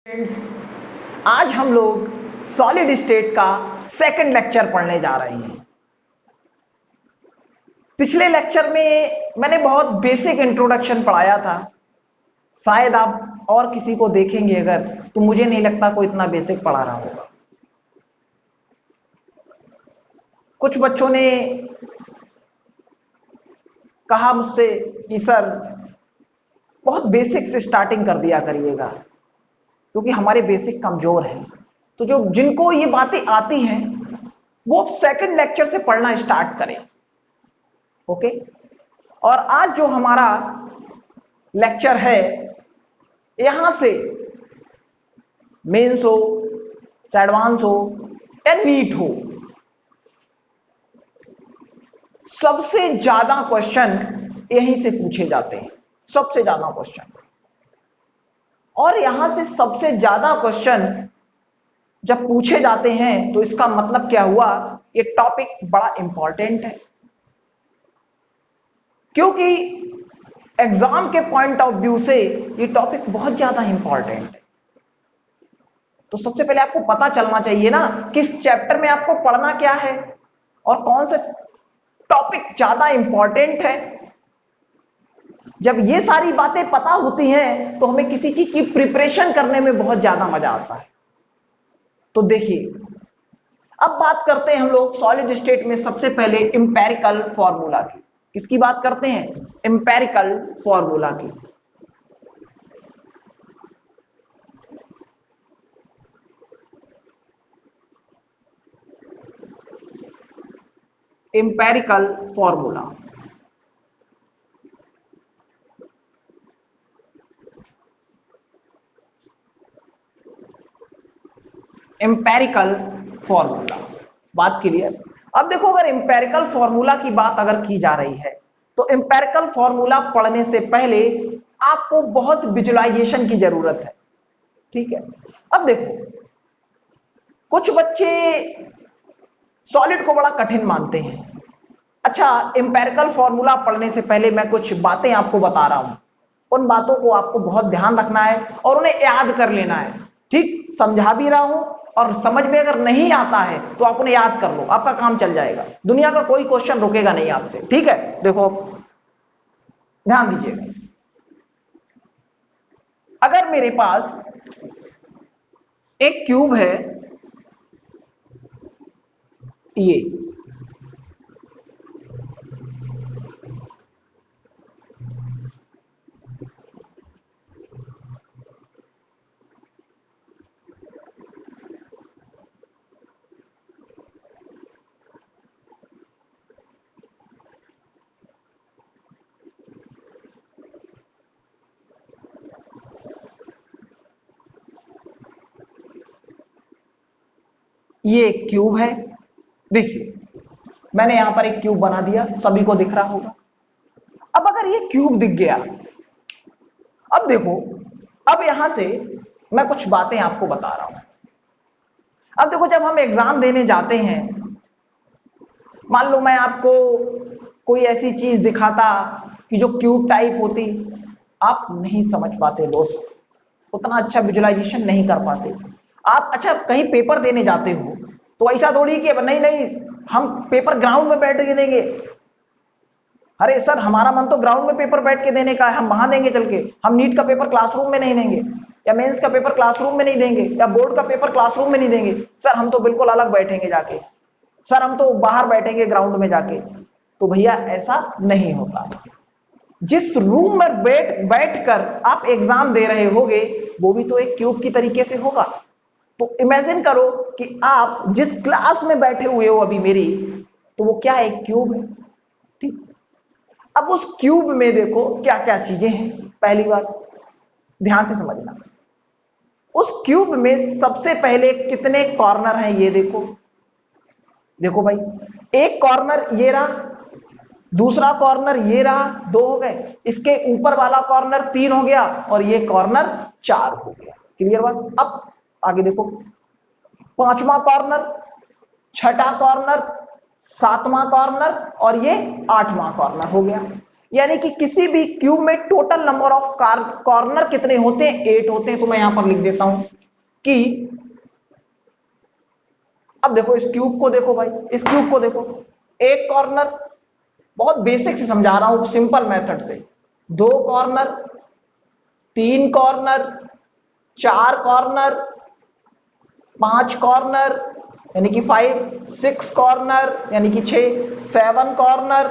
Friends, आज हम लोग सॉलिड स्टेट का सेकंड लेक्चर पढ़ने जा रहे हैं। पिछले लेक्चर में मैंने बहुत बेसिक इंट्रोडक्शन पढ़ाया था। शायद आप और किसी को देखेंगे अगर, तो मुझे नहीं लगता कोई इतना बेसिक पढ़ा रहा होगा। कुछ बच्चों ने कहा मुझसे कि सर बहुत बेसिक से स्टार्टिंग कर दिया करिएगा, क्योंकि हमारे बेसिक कमजोर हैं। तो जो जिनको ये बातें आती हैं वो सेकंड लेक्चर से पढ़ना स्टार्ट करें। ओके, और आज जो हमारा लेक्चर है, यहां से मेंस हो चाहे एडवांस हो या नीट हो, सबसे ज्यादा क्वेश्चन यहीं से पूछे जाते हैं। सबसे ज्यादा क्वेश्चन, और यहां से सबसे ज्यादा क्वेश्चन जब पूछे जाते हैं तो इसका मतलब क्या हुआ, ये टॉपिक बड़ा इंपॉर्टेंट है। क्योंकि एग्जाम के पॉइंट ऑफ व्यू से ये टॉपिक बहुत ज्यादा इंपॉर्टेंट है। तो सबसे पहले आपको पता चलना चाहिए ना किस चैप्टर में आपको पढ़ना क्या है और कौन सा टॉपिक ज्यादा इंपॉर्टेंट है। जब ये सारी बातें पता होती हैं तो हमें किसी चीज की प्रिपरेशन करने में बहुत ज्यादा मजा आता है। तो देखिए, अब बात करते हैं हम लोग सॉलिड स्टेट में सबसे पहले इंपेरिकल फॉर्मूला की। किसकी बात करते हैं? इंपेरिकल फॉर्मूला की। इंपेरिकल फॉर्मूला, इंपेरिकल फॉर्मूला, बात क्लियर? अब देखो, अगर इंपेरिकल फॉर्मूला की बात अगर की जा रही है तो इंपेरिकल फॉर्मूला पढ़ने से पहले आपको बहुत विजुअलाइजेशन की जरूरत है। ठीक है, अब देखो, कुछ बच्चे सॉलिड को बड़ा कठिन मानते हैं। अच्छा, इंपेरिकल फॉर्मूला पढ़ने से पहले मैं कुछ बातें आपको बता रहा हूं, उन बातों को आपको बहुत ध्यान रखना है और उन्हें याद कर लेना है। ठीक, समझा भी रहा हूं, और समझ में अगर नहीं आता है तो आप उन्हें याद कर लो, आपका काम चल जाएगा। दुनिया का कोई क्वेश्चन रुकेगा नहीं आपसे। ठीक है, देखो ध्यान दीजिएगा। अगर मेरे पास एक क्यूब है, ये एक क्यूब है। देखिए, मैंने यहां पर एक क्यूब बना दिया, सभी को दिख रहा होगा। अब अगर ये क्यूब दिख गया, अब देखो, अब यहां से मैं कुछ बातें आपको बता रहा हूं। अब देखो, जब हम एग्जाम देने जाते हैं, मान लो मैं आपको कोई ऐसी चीज दिखाता कि जो क्यूब टाइप होती, आप नहीं समझ पाते दोस्त, उतना अच्छा विजुअलाइजेशन नहीं कर पाते आप। अच्छा, कहीं पेपर देने जाते हो तो ऐसा थोड़ी कि नहीं नहीं हम पेपर ग्राउंड में बैठ के देंगे। अरे सर, हमारा मन तो ग्राउंड में पेपर बैठ के देने का है, हम वहां देंगे चल के। हम नीट का पेपर क्लासरूम में नहीं देंगे, या मेंस का पेपर क्लासरूम में नहीं देंगे, या बोर्ड का पेपर क्लासरूम में नहीं देंगे। सर हम तो बिल्कुल अलग बैठेंगे जाके, सर हम तो बाहर बैठेंगे ग्राउंड में जाके। तो भैया ऐसा नहीं होता। जिस रूम में बैठ कर आप एग्जाम दे रहे होगे वो भी तो एक क्यूब की तरीके से होगा। तो इमेजिन करो कि आप जिस क्लास में बैठे हुए हो अभी मेरी, तो वो क्या है? एक क्यूब है। ठीक, अब उस क्यूब में देखो क्या क्या चीजें हैं। पहली बात ध्यान से समझना, उस क्यूब में सबसे पहले कितने कॉर्नर हैं ये देखो। देखो भाई, एक कॉर्नर ये रहा, दूसरा कॉर्नर ये रहा, 2 हो गए। इसके ऊपर वाला कॉर्नर 3 हो गया, और ये कॉर्नर 4 हो गया। क्लियर बात? अब आगे देखो, 5वां कॉर्नर, 6ठा कॉर्नर, 7वां कॉर्नर, और ये 8वां कॉर्नर हो गया। यानी कि किसी भी क्यूब में टोटल नंबर ऑफ कॉर्नर कितने होते हैं? 8 होते हैं। तो मैं यहां पर लिख देता हूं कि अब देखो इस क्यूब को देखो भाई, इस क्यूब को देखो, एक कॉर्नर, बहुत बेसिक से समझा रहा हूं सिंपल मेथड से, दो कॉर्नर, तीन कॉर्नर, चार कॉर्नर, पांच कॉर्नर यानी कि 5, 6 कॉर्नर यानी कि 6, 7 कॉर्नर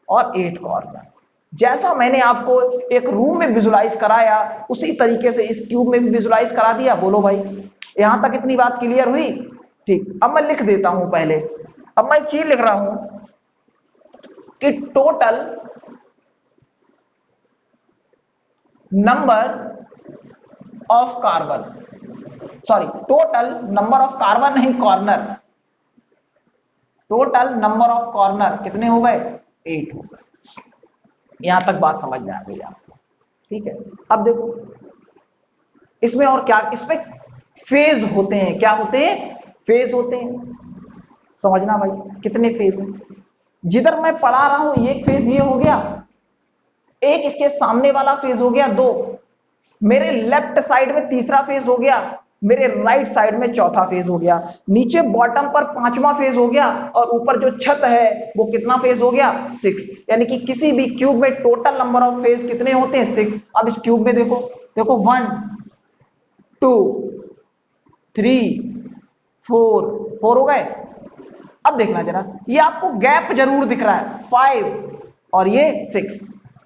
और 8 कॉर्नर। जैसा मैंने आपको एक रूम में विजुलाइज कराया उसी तरीके से इस क्यूब में भी विजुलाइज करा दिया। बोलो भाई, यहां तक इतनी बात क्लियर हुई? ठीक, अब मैं लिख देता हूं पहले। अब मैं चीज लिख रहा हूं कि total number of carbon, sorry total number of carbon नहीं, corner, total number of corner कितने हो गए? 8 हो गए। यहां तक बात समझ में आ गई आपको? ठीक है। अब देखो इसमें और क्या, इसमें फेज होते हैं। क्या होते हैं? फेज होते हैं। समझना भाई, कितने फेज हैं। जिधर मैं पढ़ा रहा हूं एक फेज ये हो गया, एक इसके सामने वाला फेज हो गया 2, मेरे लेफ्ट साइड में तीसरा फेज हो गया, मेरे राइट साइड में चौथा फेज हो गया, नीचे बॉटम पर पांचवा फेज हो गया और ऊपर जो छत है वो कितना फेज हो गया? 6। यानी कि किसी भी क्यूब में टोटल नंबर ऑफ फेज कितने होते हैं? 6। अब इस क्यूब में देखो, देखो 1 2 3 4 हो गए। अब देखना जरा, ये आपको गैप जरूर दिख रहा है 5 और ये 6,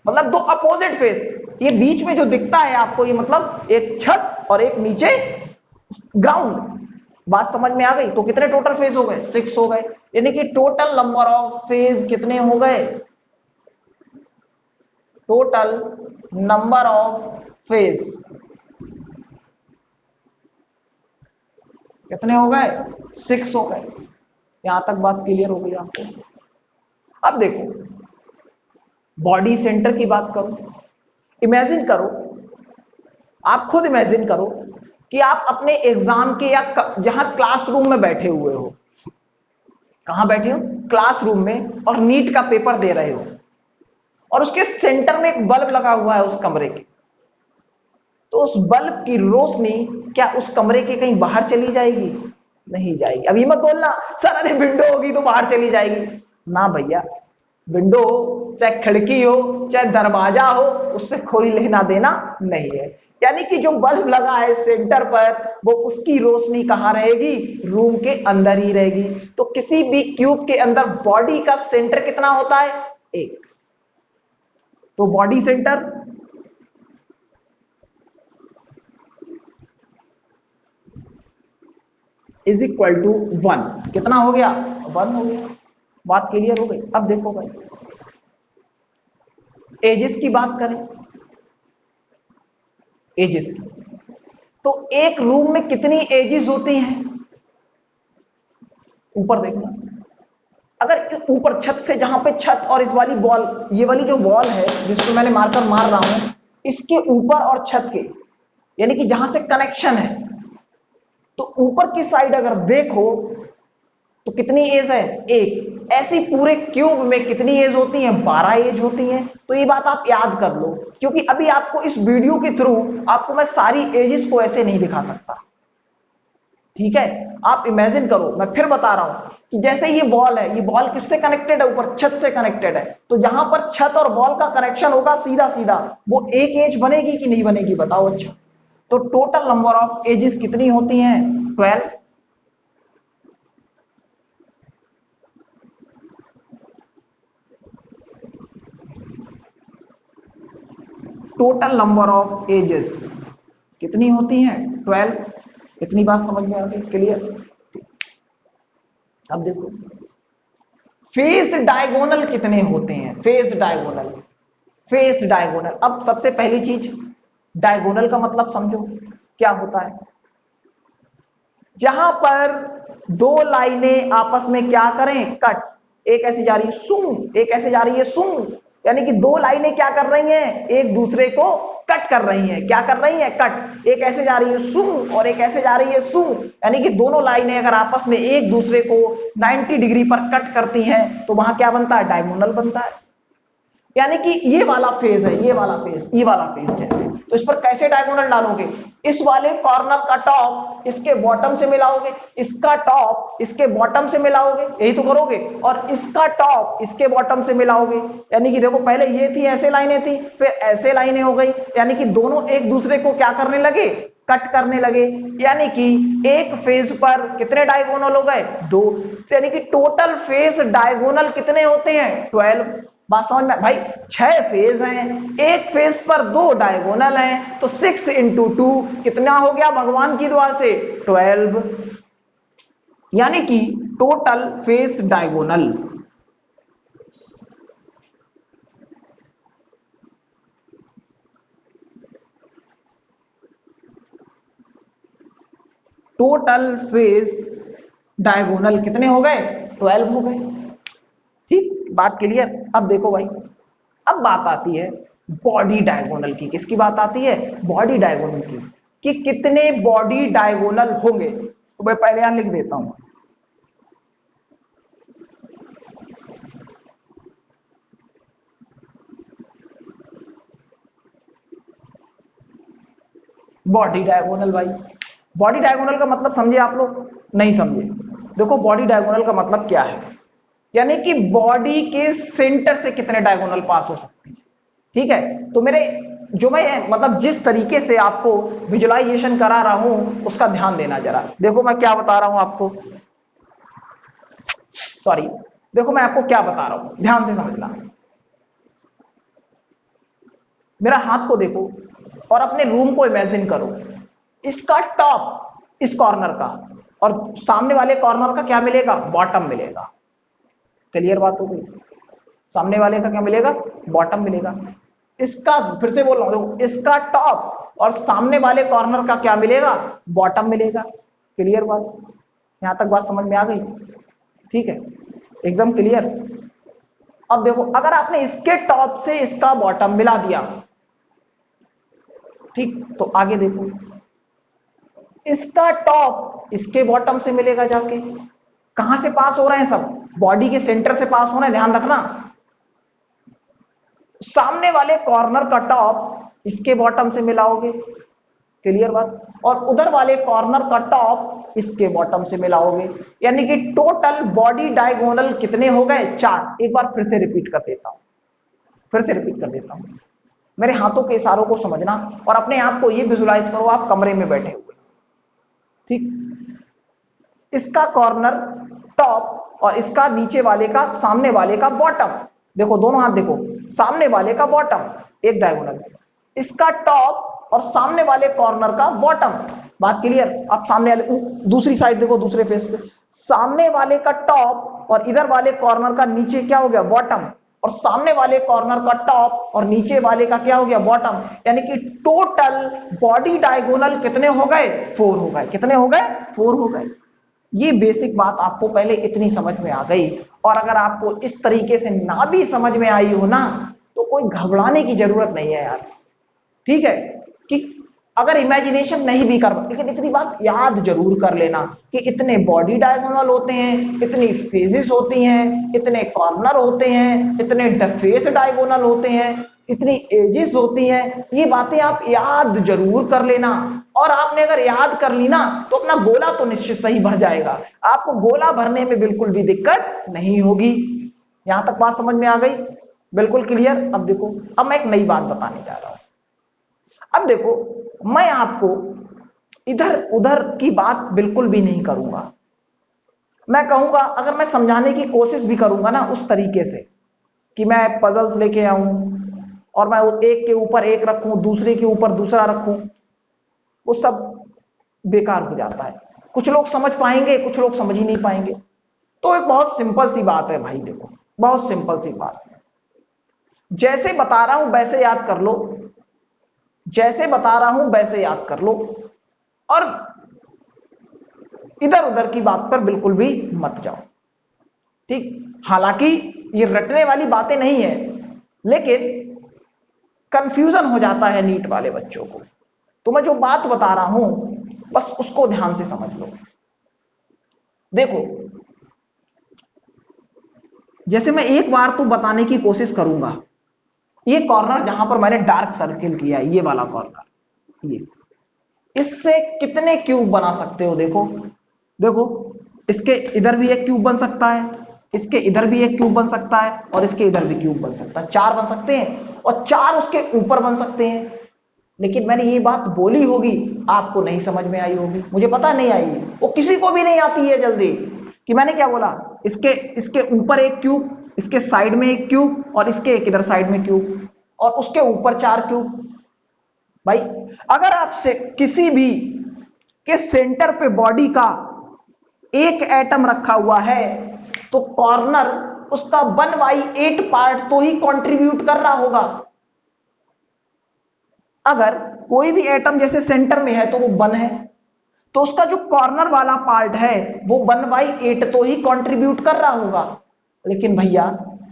मतलब दो अपोजिट फेज। ये बीच में जो दिखता है आपको, ये मतलब एक छत और एक नीचे ग्राउंड। बात समझ में आ गई? तो कितने टोटल फेज हो गए? 6 हो गए। यानी कि टोटल नंबर ऑफ फेज कितने हो गए? टोटल नंबर ऑफ फेज कितने हो गए? 6 हो गए। यहां तक बात क्लियर हो गई आपको? अब देखो बॉडी सेंटर की बात करो। इमेजिन करो, आप खुद इमेजिन करो कि आप अपने एग्जाम के या जहां क्लासरूम में बैठे हुए हो। कहां बैठे हो? क्लासरूम में, और नीट का पेपर दे रहे हो और उसके सेंटर में एक बल्ब लगा हुआ है उस कमरे के। तो उस बल्ब की रोशनी क्या उस कमरे के कहीं बाहर चली जाएगी? नहीं जाएगी। अभी मत बोलना सर अरे विंडो होगी तो बाहर चली जाएगी। ना भैया, विंडो हो चाहे खिड़की हो चाहे दरवाजा हो, उससे कोई लेना देना नहीं है। यानी कि जो बल्ब लगा है सेंटर पर, वो उसकी रोशनी कहां रहेगी? रूम के अंदर ही रहेगी। तो किसी भी क्यूब के अंदर बॉडी का सेंटर कितना होता है? 1। तो body center is equal to 1। कितना हो गया? 1 हो गया। बात क्लियर हो गई? अब देखो भाई, एजेस की बात करें, एजेस की, तो एक रूम में कितनी एजेस होती हैं? ऊपर देखना, अगर ऊपर छत से, जहां पे छत और इस वाली वॉल, ये वाली जो वॉल है जिसको मैंने मार्कर मार रहा हूं, इसके ऊपर और छत के, यानी कि जहां से कनेक्शन है, तो ऊपर की साइड अगर देखो तो कितनी एज है? 1। ऐसी पूरे क्यूब में कितनी एज होती है? 12 एज होती हैं। तो ये बात आप याद कर लो, क्योंकि अभी आपको इस वीडियो के थ्रू आपको मैं सारी एजेस को ऐसे नहीं दिखा सकता। ठीक है, आप इमेजिन करो, मैं फिर बता रहा हूं कि जैसे ये वॉल है, ये वॉल किससे कनेक्टेड है? ऊपर छत से कनेक्टेड है। तो जहां पर छत और वॉल का कनेक्शन होगा सीधा सीधा, वो एक एज बनेगी कि नहीं बनेगी? बताओ। अच्छा, तो टोटल नंबर ऑफ एजेस कितनी होती हैं? 12। टोटल नंबर ऑफ एजेस कितनी होती हैं? 12। इतनी बात समझ में आ गई? क्लियर? अब देखो फेस डायगोनल कितने होते हैं? Face diagonal, face diagonal. अब सबसे पहली चीज, डायगोनल का मतलब समझो क्या होता है। जहां पर दो लाइनें आपस में क्या करें? कट। एक ऐसे जा रही है सूं, एक ऐसे जा रही है सूं, यानी कि दो लाइनें क्या कर रही हैं? एक दूसरे को कट कर रही हैं। क्या कर रही हैं? कट। एक ऐसे जा रही है सूं और एक ऐसे जा रही है सूं, यानी कि दोनों लाइनें अगर आपस में एक दूसरे को 90 डिग्री पर कट करती हैं तो वहां क्या बनता है? डायगोनल बनता है। यानी कि ये वाला फेज है, ये वाला फेज, ये वाला फेज जैसे, तो तो इस पर कैसे डायगोनल डालोगे? इस वाले कॉर्नर का टॉप इसके बॉटम से मिलाओगे, इसका टॉप इसके बॉटम से मिलाओगे, यही तो करोगे, और इसका टॉप इसके बॉटम से मिलाओगे। यानी कि देखो पहले ये थी, ऐसे लाइनें थी, फिर ऐसे लाइनें हो गई, यानी कि दोनों एक दूसरे को क्या करने लगे? कट करने लगे। यानी कि एक फेज पर कितने डायगोनल हो गए? 2। यानी कि टोटल फेज डायगोनल कितने होते हैं? 12। बात समझ में भाई? 6 फेज हैं, एक फेज पर 2 डायगोनल हैं, तो 6 इंटू 2 कितना हो गया भगवान की दुआ से? 12। यानी कि total phase diagonal total phase diagonal कितने हो गए? 12 हो गए। ठीक, बात क्लियर? अब देखो भाई, अब बात आती है बॉडी डायगोनल की। किसकी बात आती है? बॉडी डायगोनल की, कि कितने बॉडी डायगोनल होंगे। तो मैं पहले यहां लिख देता हूं, बॉडी डायगोनल। भाई बॉडी डायगोनल का मतलब समझे आप लोग? नहीं समझे? देखो बॉडी डायगोनल का मतलब क्या है, यानी कि बॉडी के सेंटर से कितने डायगोनल पास हो सकते हैं। ठीक है, तो मेरे जो मैं मतलब जिस तरीके से आपको विजुअलाइजेशन करा रहा हूं उसका ध्यान देना जरा। देखो मैं क्या बता रहा हूं आपको, सॉरी, देखो मैं आपको क्या बता रहा हूं, ध्यान से समझना। मेरा हाथ को देखो और अपने रूम को इमेजिन करो, इसका टॉप इस कॉर्नर का और सामने वाले कॉर्नर का क्या मिलेगा? बॉटम मिलेगा। क्लियर बात हो गई? सामने वाले का क्या मिलेगा? बॉटम मिलेगा। इसका फिर से बोल रहा हूं, देखो इसका टॉप और सामने वाले कॉर्नर का क्या मिलेगा? बॉटम मिलेगा। क्लियर बात? यहां तक बात समझ में आ गई? ठीक है, एकदम क्लियर। अब देखो अगर आपने इसके टॉप से इसका बॉटम मिला दिया, ठीक, तो आगे देखो इसका टॉप इसके बॉटम से मिलेगा जाके। कहां से पास हो रहे हैं? सब बॉडी के सेंटर से पास हो रहे हैं, ध्यान रखना। सामने वाले कॉर्नर का टॉप इसके बॉटम से मिलाओगे। क्लियर बात? और उधर वाले कॉर्नर का टॉप इसके बॉटम से मिलाओगे। यानी कि टोटल बॉडी डायगोनल कितने हो गए? 4। एक बार फिर से रिपीट कर देता हूं, फिर से रिपीट कर देता हूं। मेरे हाथों के इशारों को समझना और अपने आप को ये विजुलाइज करो आप कमरे में बैठे हुए। ठीक, इसका कॉर्नर टॉप और इसका नीचे वाले का, सामने वाले का बॉटम। देखो दोनों हाथ देखो, सामने वाले का बॉटम एक डायगोनल, इसका टॉप और सामने वाले कॉर्नर का बॉटम। बात क्लियर? अब सामने वाले दूसरी साइड देखो, दूसरे फेस पे सामने वाले का टॉप और इधर वाले कॉर्नर का नीचे क्या हो गया? बॉटम। और सामने वाले कॉर्नर का टॉप और नीचे वाले का क्या हो गया? बॉटम। यानी कि टोटल बॉडी डायगोनल कितने हो गए? 4 हो गए। कितने हो गए? 4 हो गए। ये बेसिक बात आपको पहले इतनी समझ में आ गई। और अगर आपको इस तरीके से ना भी समझ में आई हो ना, तो कोई घबराने की जरूरत नहीं है यार। ठीक है, कि अगर इमेजिनेशन नहीं भी कर, लेकिन इतनी बात याद जरूर कर लेना कि इतने बॉडी डायगोनल होते हैं, इतनी फेजेस होती हैं, इतने कॉर्नर होते हैं, इतने फेस डायगोनल होते हैं, इतनी एजेस होती हैं। ये बातें आप याद जरूर कर लेना। और आपने अगर याद कर ली ना, तो अपना गोला तो निश्चित सही भर जाएगा। आपको गोला भरने में बिल्कुल भी दिक्कत नहीं होगी। यहां तक बात समझ में आ गई? बिल्कुल क्लियर? अब देखो, अब मैं एक नई बात बताने जा रहा हूं। अब देखो, मैं आपको इधर उधर की बात बिल्कुल भी नहीं करूंगा। मैं कहूंगा, अगर मैं समझाने की कोशिश भी करूंगा ना उस तरीके से कि मैं पजल्स लेके आऊं और मैं एक के ऊपर एक रखूं, दूसरे के ऊपर दूसरा रखूं, वो सब बेकार हो जाता है। कुछ लोग समझ पाएंगे, कुछ लोग समझ ही नहीं पाएंगे। तो एक बहुत सिंपल सी बात है भाई, देखो बहुत सिंपल सी बात है। जैसे बता रहा हूं वैसे याद कर लो, जैसे बता रहा हूं वैसे याद कर लो, और इधर उधर की बात पर बिल्कुल भी मत जाओ। ठीक, हालांकि ये रटने वाली बातें नहीं है, लेकिन कंफ्यूजन हो जाता है नीट वाले बच्चों को। तो मैं जो बात बता रहा हूं बस उसको ध्यान से समझ लो। देखो, जैसे मैं एक बार तो बताने की कोशिश करूंगा, ये कॉर्नर जहां पर मैंने डार्क सर्किल किया है, ये वाला कॉर्नर, ये इससे कितने क्यूब बना सकते हो? देखो देखो, इसके इधर भी एक क्यूब बन सकता है, इसके इधर भी एक क्यूब बन सकता है, और इसके इधर भी क्यूब बन सकता है। 4 बन सकते हैं, और 4 उसके ऊपर बन सकते हैं। लेकिन मैंने ये बात बोली होगी, आपको नहीं समझ में आई होगी, मुझे पता नहीं आई, वो किसी को भी नहीं आती है जल्दी, कि मैंने क्या बोला, इसके इसके ऊपर एक क्यूब, इसके साइड में एक क्यूब, और इसके एक इधर साइड में क्यूब, और उसके ऊपर 4 क्यूब। भाई अगर आपसे किसी भी के सेंटर पे बॉडी का एक एटम रखा हुआ है, तो कॉर्नर उसका 1/8 पार्ट तो ही कंट्रीब्यूट कर रहा होगा। अगर कोई भी एटम जैसे सेंटर में है तो वो 1 है, तो उसका जो कॉर्नर वाला पार्ट है वो 1/8 तो ही कंट्रीब्यूट कर रहा होगा। लेकिन भैया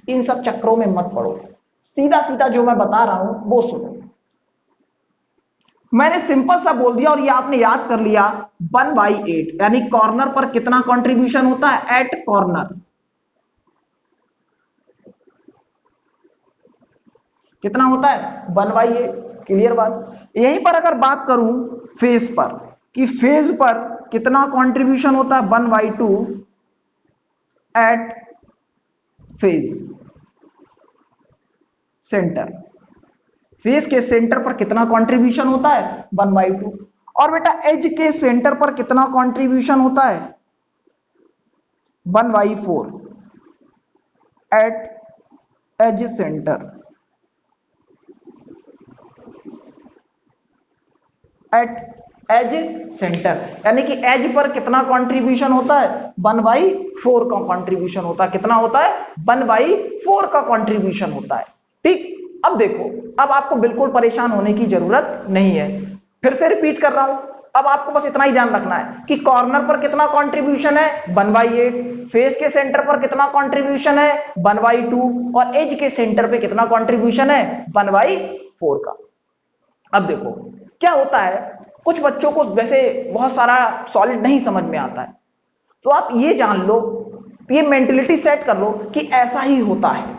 इन सब चक्रों में मत पड़ो, सीधा सीधा जो मैं बता रहा हूं वो सुनो। मैंने सिंपल सा बोल दिया और ये आपने याद कर लिया, 1/8 यानी कॉर्नर पर कितना कंट्रीब्यूशन होता है एट कॉर्नर, कितना होता है 1/8। क्लियर बात। यहीं पर अगर बात करूं फेज पर, कि फेज पर कितना कंट्रीब्यूशन होता है 1/2 एट फेज सेंटर, फेस के सेंटर पर कितना कंट्रीब्यूशन होता है 1/2। और बेटा एज के सेंटर पर कितना कंट्रीब्यूशन होता है 1/4 at edge center, at edge center, यानी कि एज पर कितना कंट्रीब्यूशन होता है 1/4 का कंट्रीब्यूशन होता है। कितना होता है 1/4 का कंट्रीब्यूशन होता है। ठीक, अब देखो, अब आपको बिल्कुल परेशान होने की जरूरत नहीं है, फिर से रिपीट कर रहा हूं। अब आपको बस इतना ही ध्यान रखना है कि कॉर्नर पर कितना कंट्रीब्यूशन है 1/8, फेस के सेंटर पर कितना कंट्रीब्यूशन है 1/2, और एज के सेंटर पे कितना कंट्रीब्यूशन है 1/4 का। अब देखो क्या होता है, कुछ बच्चों को वैसे बहुत सारा सॉलिड नहीं समझ में आता है, तो आप ये जान लो, ये मेंटलिटी सेट कर लो कि ऐसा ही होता है।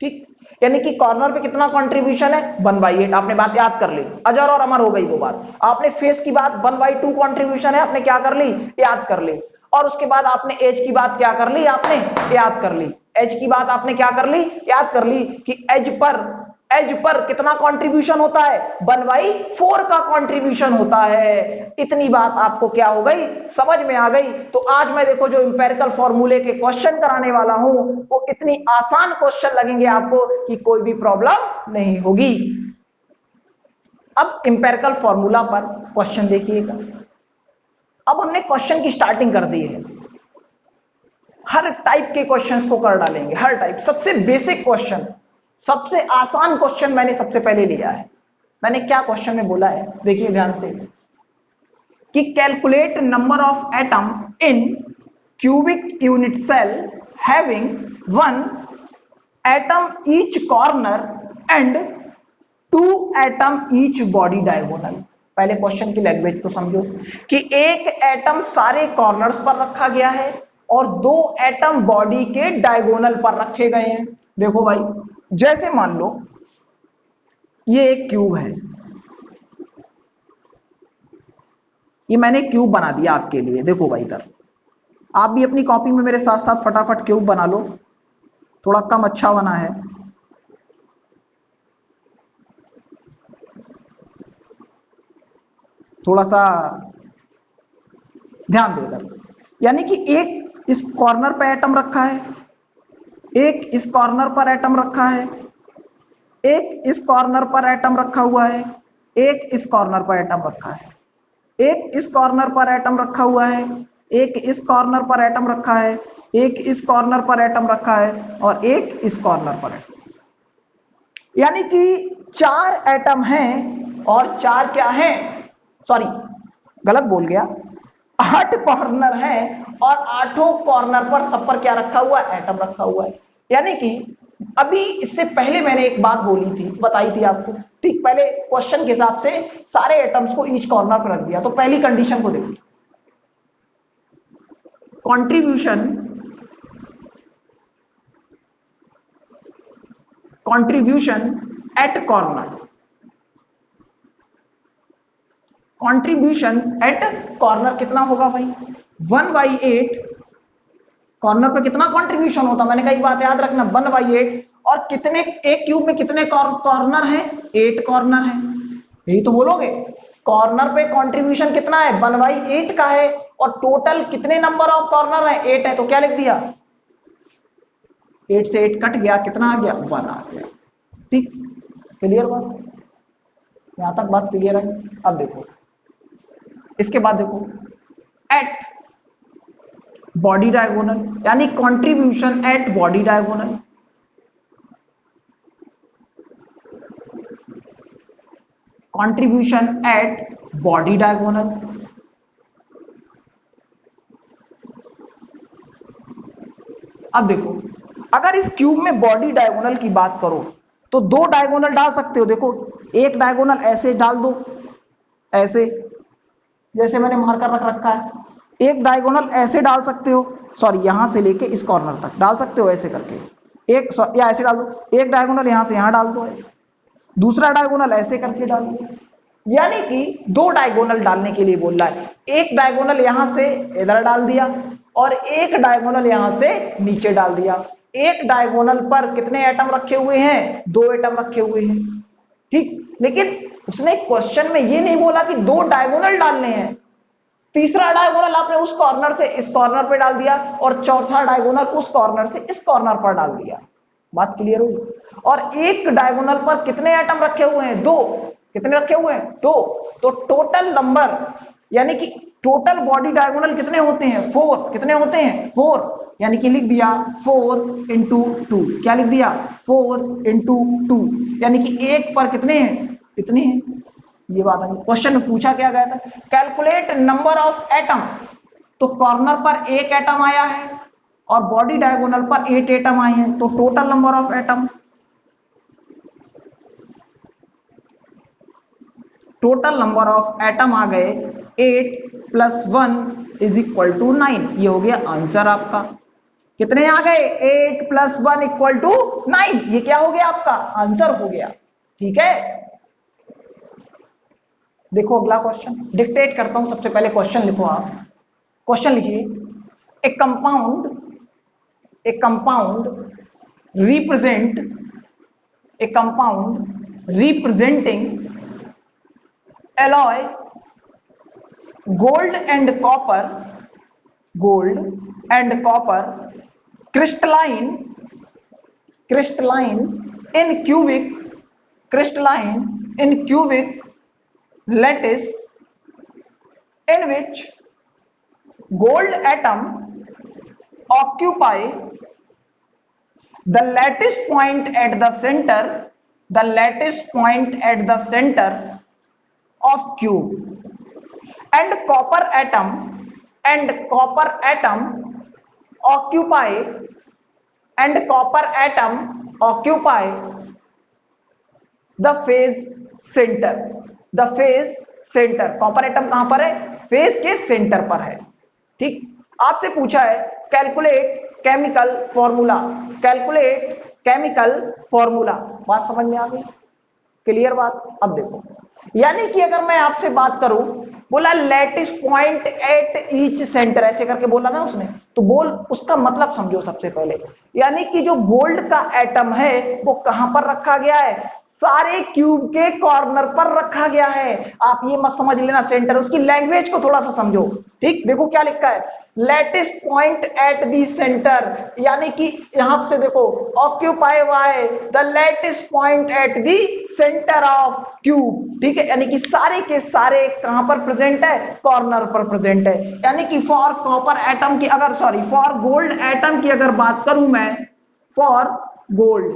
ठीक, यानी कि कॉर्नर पे कितना कंट्रीब्यूशन है 1/8, आपने बात याद कर ली, अजर और अमर हो गई वो बात। आपने फेस की बात 1/2 कंट्रीब्यूशन है, आपने क्या कर ली, याद कर ली। और उसके बाद आपने एज की बात क्या कर ली, आपने याद कर ली। एज की बात आपने क्या कर ली, याद कर ली, कि एज पर कितना कंट्रीब्यूशन होता है 1/4 का कंट्रीब्यूशन होता है। इतनी बात आपको क्या हो गई, समझ में आ गई। तो आज मैं देखो जो इंपेरिकल फॉर्मूले के क्वेश्चन कराने वाला हूं, वो इतनी आसान क्वेश्चन लगेंगे आपको कि कोई भी प्रॉब्लम नहीं होगी। अब इंपेरिकल फॉर्मूला पर क्वेश्चन देखिएगा। अब हमने क्वेश्चन की स्टार्टिंग कर दी है, हर टाइप के क्वेश्चंस को कर डालेंगे, हर टाइप। सबसे बेसिक क्वेश्चन, सबसे आसान क्वेश्चन मैंने सबसे पहले लिया है। मैंने क्या क्वेश्चन में बोला है, देखिए ध्यान से, कि calculate number of atom in cubic unit cell having 1 atom each corner and 2 atom each body diagonal. पहले क्वेश्चन की लैंग्वेज को समझो, कि एक एटम सारे कॉर्नर्स पर रखा गया है और 2 एटम बॉडी के डायगोनल पर रखे गए हैं। देखो भाई, जैसे मान लो ये एक क्यूब है, ये मैंने क्यूब बना दिया आपके लिए। देखो भाई इधर आप भी अपनी कॉपी में मेरे साथ साथ फटाफट क्यूब बना लो, थोड़ा कम अच्छा बना है। थोड़ा सा ध्यान दो इधर, यानी कि एक इस कॉर्नर पर एटम रखा है, एक इस कॉर्नर पर एटम रखा है, एक इस कॉर्नर पर एटम रखा हुआ है, एक इस कॉर्नर पर एटम रखा है, एक इस कॉर्नर पर एटम रखा हुआ है, एक इस कॉर्नर पर एटम रखा है, एक इस कॉर्नर पर एटम रखा है, और एक इस कॉर्नर पर एटम। यानी कि 4 एटम हैं, और 4 क्या हैं, सॉरी गलत बोल गया, 8 कॉर्नर हैं, और 8 कॉर्नर पर सब पर क्या रखा हुआ है, एटम रखा हुआ है। यानी कि अभी इससे पहले मैंने एक बात बोली थी, बताई थी आपको। ठीक, पहले क्वेश्चन के हिसाब से सारे एटम्स को ईच कॉर्नर पर रख दिया। तो पहली कंडीशन को देखो, contribution at corner, contribution at corner कितना होगा भाई 1/8। कॉर्नर पे कितना कंट्रीब्यूशन होता, मैंने कई बात याद रखना 1/8। और कितने, एक क्यूब में कितने कॉर्नर है, 8 कॉर्नर है, यही तो बोलोगे। कॉर्नर पे कंट्रीब्यूशन कितना है 1/8 का है, और टोटल कितने नंबर ऑफ कॉर्नर है 8 है, तो क्या लिख दिया 8 से 8 कट गया, कितना आ गया 1 आ गया। ठीक, क्लियर बात, यहां तक बात क्लियर है। अब देखो इसके बाद देखो एट बॉडी डायगोनल, यानी contribution at body diagonal. Contribution at body diagonal, अब देखो अगर इस क्यूब में बॉडी डायगोनल की बात करो तो 2 डायगोनल डाल सकते हो। देखो एक डायगोनल ऐसे डाल दो, ऐसे जैसे मैंने मार्कर रख रखा है, एक डायगोनल ऐसे डाल सकते हो, सॉरी यहां से लेके इस कॉर्नर तक डाल सकते हो ऐसे करके, एक या ऐसे डाल दो, एक डायगोनल यहां से यहां डाल दो, दूसरा डायगोनल ऐसे करके डाल दो। यानी कि 2 डायगोनल डालने के लिए बोल रहा है, एक डायगोनल यहां से इधर डाल दिया और एक डायगोनल यहां से नीचे डाल दिया। एक डायगोनल पर कितने एटम रखे हुए हैं 2 एटम रखे हुए हैं। ठीक, लेकिन उसने क्वेश्चन में ये नहीं बोला कि 2 डायगोनल डालने हैं, तीसरा डायगोनल आपने उस कॉर्नर से इस कॉर्नर पे डाल दिया और चौथा डायगोनल उस कॉर्नर से इस कॉर्नर पर डाल दिया। बात क्लियर हुई। और एक डायगोनल पर कितने एटम रखे हुए हैं 2, कितने रखे हुए हैं 2, तो टोटल नंबर यानी कि टोटल बॉडी डायगोनल कितने होते हैं 4, कितने होते हैं 4, यानी कि लिख दिया 4 × 2, क्या लिख दिया 4 × 2, यानी कि एक पर कितने हैं कितने हैं, ये बात है। क्वेश्चन में पूछा क्या गया था, कैलकुलेट नंबर ऑफ एटम, तो कॉर्नर पर एक एटम आया है और बॉडी डायगोनल पर 8 एटम आए हैं, तो total number of atom, total number of atom आ गए 8 + 1 = 9। ये हो गया आंसर आपका। कितने आ गए 8 + 1 = 9, ये क्या हो गया आपका आंसर हो गया। ठीक है, देखो अगला क्वेश्चन डिक्टेट करता हूं, सबसे पहले क्वेश्चन लिखो आप। क्वेश्चन लिखिए, ए compound representing alloy gold and copper crystalline in cubic lattice in which gold atom occupy the lattice point at the center of cube, and copper atom occupy the phase center। Copper atom कहां पर है phase के centre पर है। ठीक, आपसे पूछा है कैलकुलेट केमिकल फॉर्मूला, बात समझ में आ गई, क्लियर बात। अब देखो, यानी कि अगर मैं आपसे बात करूं, बोला lattice point at each centre, ऐसे करके बोला ना उसने, तो बोल उसका मतलब समझो सबसे पहले, यानी कि जो गोल्ड का एटम है वो कहां पर रखा गया है, सारे क्यूब के कॉर्नर पर रखा गया है। आप ये मत समझ लेना सेंटर, उसकी लैंग्वेज को थोड़ा सा समझो। ठीक, देखो क्या लिखा है, lattice point at the centre, यानी कि यहां से देखो occupy by the lattice point at the centre of cube. ठीक है, यानी कि सारे के सारे कहां पर प्रेजेंट है कॉर्नर पर प्रेजेंट है। यानी कि फॉर कॉपर एटम की अगर फॉर गोल्ड एटम की अगर बात करूं मैं, फॉर गोल्ड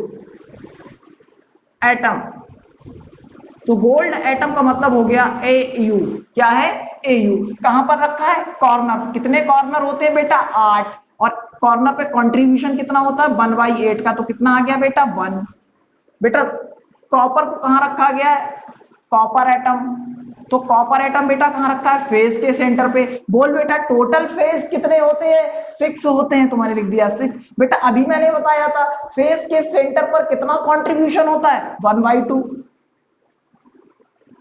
एटम, तो गोल्ड एटम का मतलब हो गया AU। क्या है AU, कहां पर रखा है कॉर्नर, कितने कॉर्नर होते हैं बेटा 8, और कॉर्नर पे कंट्रीब्यूशन कितना होता है 1/8 का, तो कितना आ गया बेटा 1। बेटा कॉपर को कहां रखा गया है, कॉपर एटम तो कॉपर एटम बेटा कहां रखा है? फेस के सेंटर पे। बोल बेटा टोटल फेस कितने होते हैं? 6 होते हैं। तुम्हारे लिख दिया 6। बेटा अभी मैंने बताया था फेस के सेंटर पर कितना कंट्रीब्यूशन होता है? 1/2।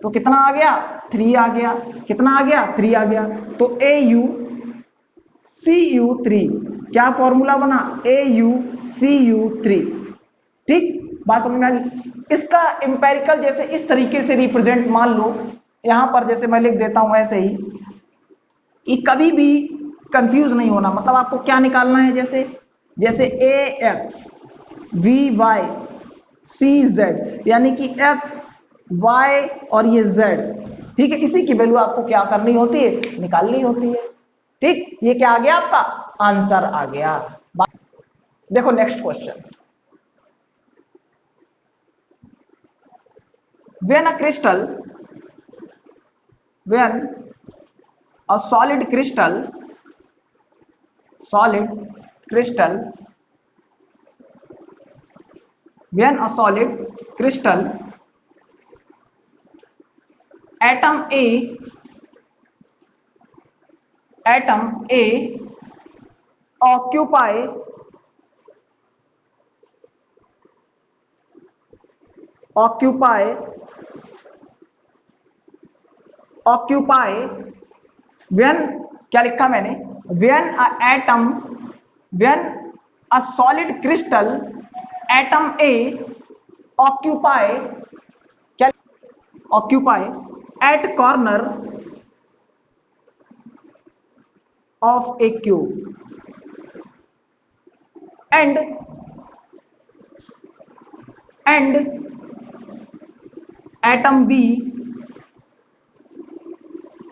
तो कितना आ गया? 3 आ गया। कितना आ गया? 3 आ गया। तो AuCu3 क्या फॉर्मूला बना? AuCu3। ठीक, बात समझ में आ गई? इसका इंपेरिकल जैसे इस तरीके से रिप्रेजेंट मान लो, यहां पर जैसे मैं लिख देता हूं ऐसे ही, कि कभी भी कंफ्यूज नहीं होना। मतलब आपको क्या निकालना है? जैसे जैसे AX VY CZ, यानी कि X Y और ये Z, ठीक है, इसी की वैल्यू आपको क्या करनी होती है? निकालनी होती है। ठीक, ये क्या आ गया? आपका आंसर आ गया। देखो next question. when a crystal when a solid crystal when a solid crystal atom A occupy when, क्या लिखा मैंने? when a solid crystal atom A occupy, क्या? occupy at corner of a cube and atom B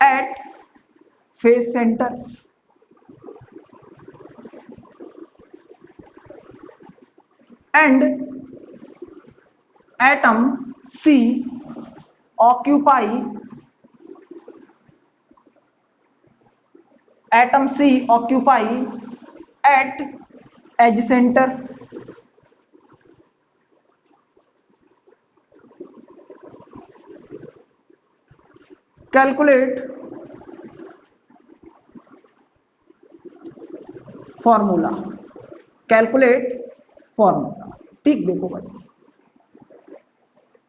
at face center, and atom C occupy at edge center. Calculate formula, ठीक, देखो भाई,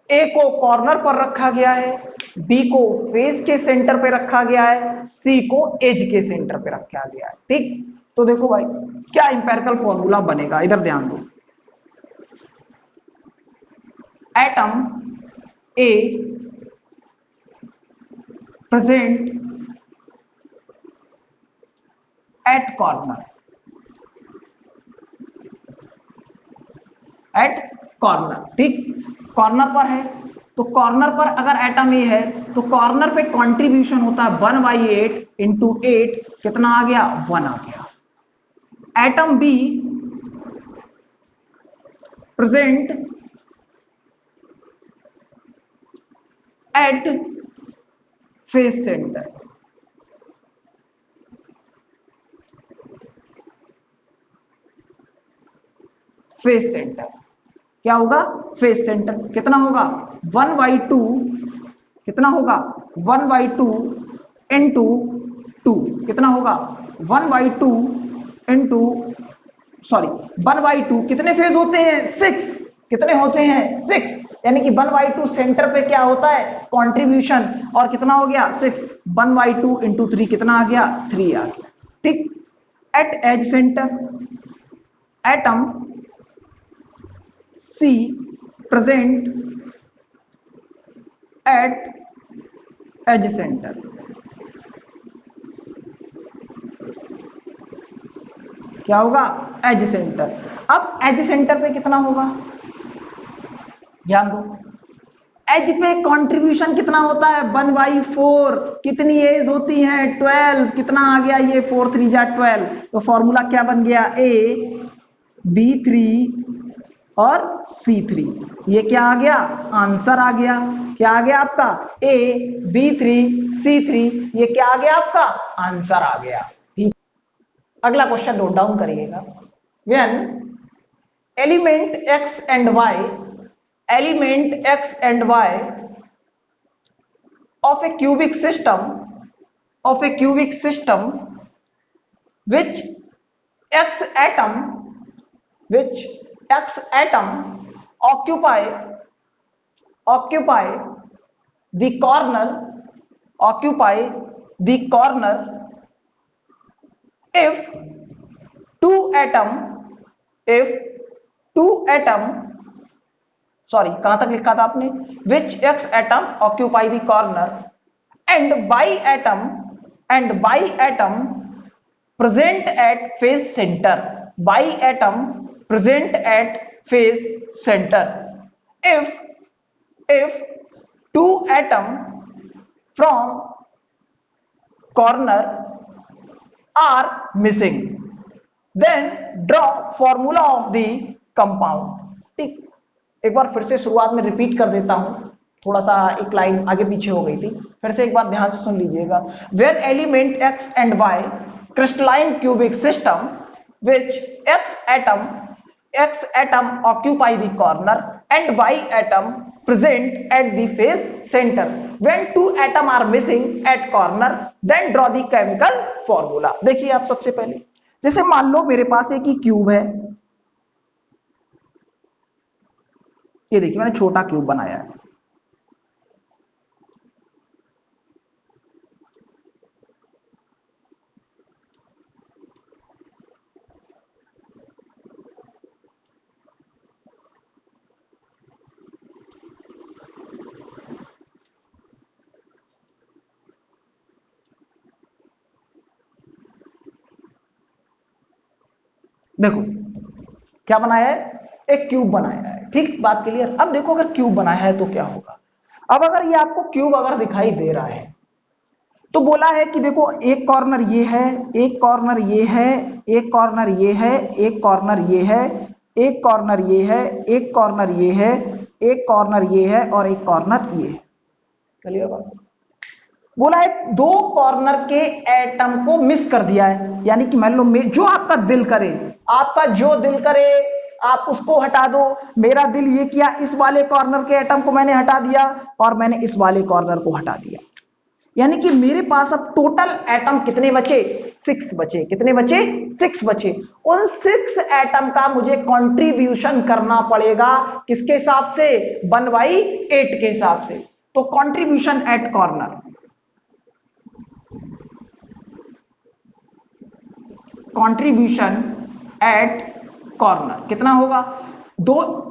ए को corner पर रखा गया है, बी को फेस के सेंटर पे रखा गया है, सी को एज के सेंटर पे रखा गया है। ठीक, तो देखो भाई क्या इंपेरिकल फॉर्मूला बनेगा, इधर ध्यान दो। Atom A present at corner, ठीक, कॉर्नर पर है, तो कॉर्नर पर अगर एटम ए है तो कॉर्नर पे कंट्रीब्यूशन होता है 1/8 इंटू 8, कितना आ गया? 1 आ गया। Atom B present at face center, क्या होगा? Face centre. कितना होगा? 1/2, कितना होगा? 1/2 इंटू 2, कितना होगा? 1/2 इंटू, सॉरी 1/2, कितने फेज होते हैं? 6। कितने होते हैं? 6, यानी कि 1/2 सेंटर पे क्या होता है? कंट्रीब्यूशन। और कितना हो गया? 6। 1/2 इंटू 3 कितना आ गया? 3 आ गया। ठीक, at edge center atom C present at edge center, क्या होगा? Edge center. अब एज सेंटर पे कितना होगा? ध्यान दो, एज पे कंट्रीब्यूशन कितना होता है? 1/4। कितनी एज होती है? 12। कितना आ गया? ये 4 3 जा 12। तो फॉर्मूला क्या बन गया? A B3 और C3। ये क्या आ गया? आंसर आ गया। क्या आ गया आपका? A B3 C3, ये क्या आ गया आपका? आंसर आ गया। ठीक, अगला क्वेश्चन नोट डाउन करिएगा। When element X and Y of a cubic system which x atom occupy occupy the corner occupy the corner if two atom if two atom sorry कहां तक लिखा था आपने, which x atom occupy the corner and y atom present at phase center, y atom present at phase center if two atom from corner are missing then draw formula of the compound। ठीक, एक बार फिर से शुरुआत में repeat कर देता हूं, थोड़ा सा एक लाइन आगे पीछे हो गई थी, फिर से एक बार ध्यान से सुन लीजिएगा। Where element x and y crystalline cubic system which x atom occupy the corner and y atom present at the phase center, when two atom are missing at corner then draw the chemical formula। देखिए आप सबसे पहले जैसे मान लो मेरे पास एक ही cube है, ये देखिए मैंने छोटा क्यूब बनाया है, देखो क्या बनाया है, एक क्यूब बनाया है। ठीक, बात क्लियर। अब देखो अगर क्यूब बनाया है तो क्या होगा। अब अगर ये आपको क्यूब अगर दिखाई दे रहा है तो बोला है कि देखो एक कॉर्नर ये है, एक कॉर्नर ये है, एक कॉर्नर ये है, एक कॉर्नर ये है, एक कॉर्नर ये है, एक कॉर्नर ये है, एक कॉर्नर ये है और एक कॉर्नर ये है। क्लियर बात। बोला है दो कॉर्नर के एटम को मिस कर दिया है, यानी कि मान लो जो आपका दिल करे, आपका जो दिल करे आप उसको हटा दो। मेरा दिल ये किया, इस वाले कॉर्नर के एटम को मैंने हटा दिया और मैंने इस वाले कॉर्नर को हटा दिया, यानी कि मेरे पास अब टोटल एटम कितने बचे, 6 बचे। कितने बचे, 6 बचे। उन 6 एटम का मुझे कंट्रीब्यूशन करना पड़ेगा किसके हिसाब से, 1/8 के हिसाब से। तो contribution at corner, contribution at corner कितना होगा,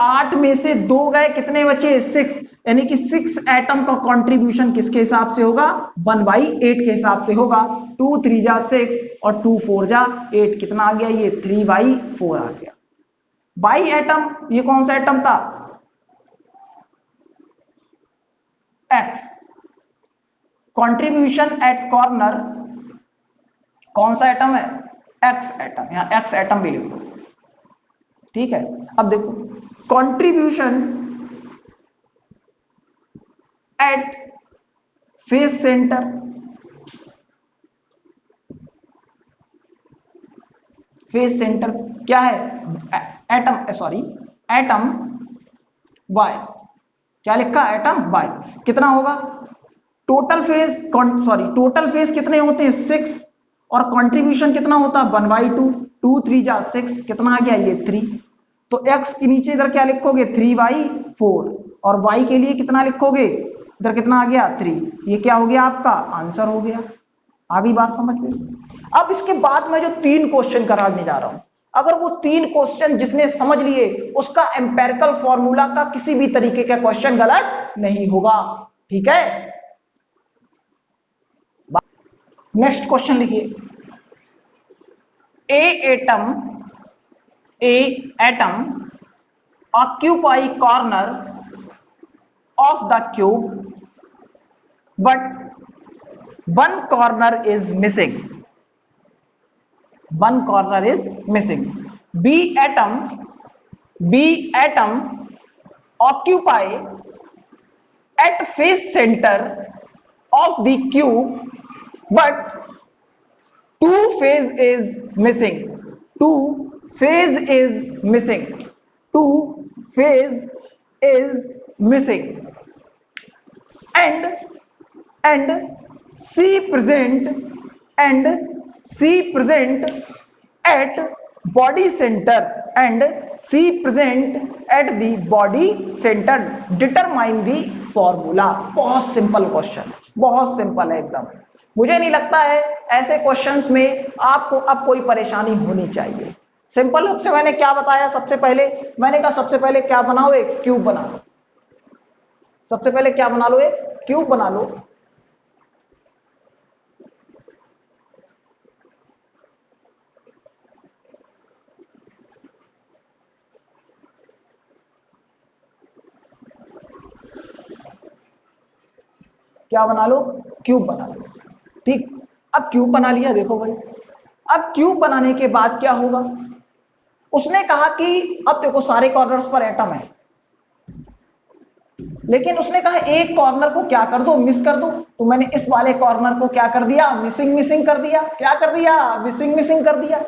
8 में से 2 गए, कितने बचे, 6, यानी कि 6 एटम का कंट्रीब्यूशन किसके हिसाब से होगा, 1/8 के हिसाब से होगा। 2 3 जा 6 और 2 4 जा 8, कितना आ गया, ये 3/4 आ गया। बाई एटम, ये कौन सा एटम था, x। कंट्रीब्यूशन एट कॉर्नर कौन सा एटम है, x एटम, यहां x एटम भी लिख लो। ठीक है, अब देखो contribution at face center, face center क्या है, एटम, सॉरी एटम y, क्या लिखा, एटम y। कितना होगा, total phase, sorry total phase कितने होते हैं, 6 और कंट्रीब्यूशन कितना होता है, 1/2। 2 3 जा 6, कितना आ गया, ये 3। तो x के नीचे इधर क्या लिखोगे, 3/4 और y के लिए कितना लिखोगे, इधर कितना आ गया, 3। ये क्या हो गया, आपका आंसर हो गया। आ गई बात समझ में। अब इसके बाद मैं जो 3 क्वेश्चन कराने जा रहा हूं, अगर वो 3 क्वेश्चन जिसने समझ लिए उसका एम्पेरिकल फॉर्मूला का किसी भी तरीके का क्वेश्चन गलत नहीं होगा। ठीक है, नेक्स्ट क्वेश्चन लिखिए। A atom occupy corner of the cube but one corner is missing, one corner is missing। b atom occupy at face center of the cube but two phase is missing, two phase is missing, two phase is missing and and C present at body center and C present at the body center, determine the formula। बहुत simple question है, बहुत simple है एकदम। मुझे नहीं लगता है ऐसे क्वेश्चंस में आपको अब कोई परेशानी होनी चाहिए। सिंपल रूप से मैंने क्या बताया, सबसे पहले मैंने कहा सबसे पहले क्या बनाओ, एक क्यूब बना लो। सबसे पहले क्या बना लो, एक क्यूब बना लो। क्या बना लो, क्यूब बना लो। ठीक, अब क्यूब बना लिया। देखो भाई, अब क्यूब बनाने के बाद क्या होगा, उसने कहा कि अब देखो सारे कॉर्नर्स पर एटम है, लेकिन उसने कहा एक कॉर्नर को क्या कर दो, मिस कर दो। तो मैंने इस वाले कॉर्नर को क्या कर दिया, मिसिंग कर दिया। क्या कर दिया, मिसिंग कर दिया।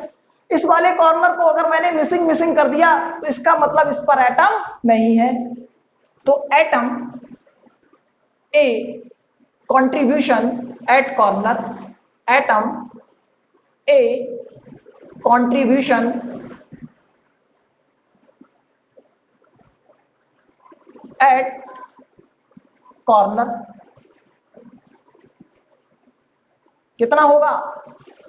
इस वाले कॉर्नर को अगर मैंने मिसिंग कर दिया तो इसका मतलब इस पर एटम नहीं है। तो atom A contribution at corner, atom A contribution at corner कितना होगा,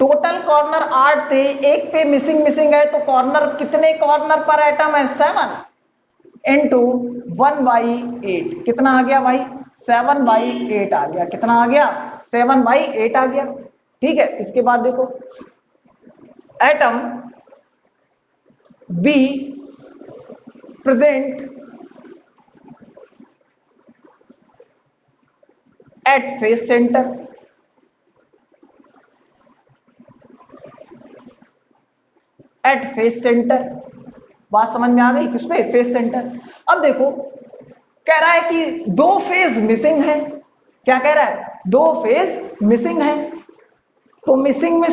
टोटल कॉर्नर 8 थे, एक पे मिसिंग है, तो कॉर्नर कितने कॉर्नर पर एटम है, 7 इंटू 1/8 कितना आ गया भाई, 7/8 आ गया। कितना आ गया, 7/8 आ गया। ठीक है, इसके बाद देखो atom B present at face center, at face center. बात समझ में आ गई, किस पे, फेस सेंटर। अब देखो कह रहा है कि 2 फेज मिसिंग है। क्या कह रहा है, 2 फेज मिसिंग है। तो मिसिंग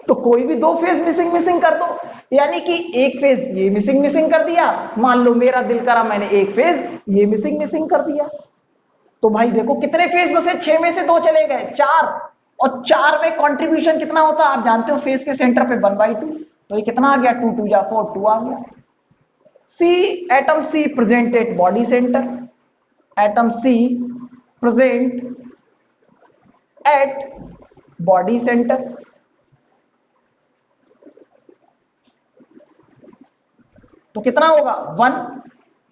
तो कोई भी 2 फेज मिसिंग कर दो, यानी कि एक फेज ये मिसिंग कर दिया। मान लो मेरा दिल करा मैंने एक फेज ये मिसिंग कर दिया। तो भाई देखो कितने फेज बचे, 6 में से 2 चले गए, 4। और 4 में कंट्रीब्यूशन कितना होता है आप जानते हो, फेज के सेंटर पे 1/2। तो ये कितना आ गया, 2 2 जा 4, 2 आ गया। C, atom C present at body center, atom C present at body center. तो कितना होगा, 1।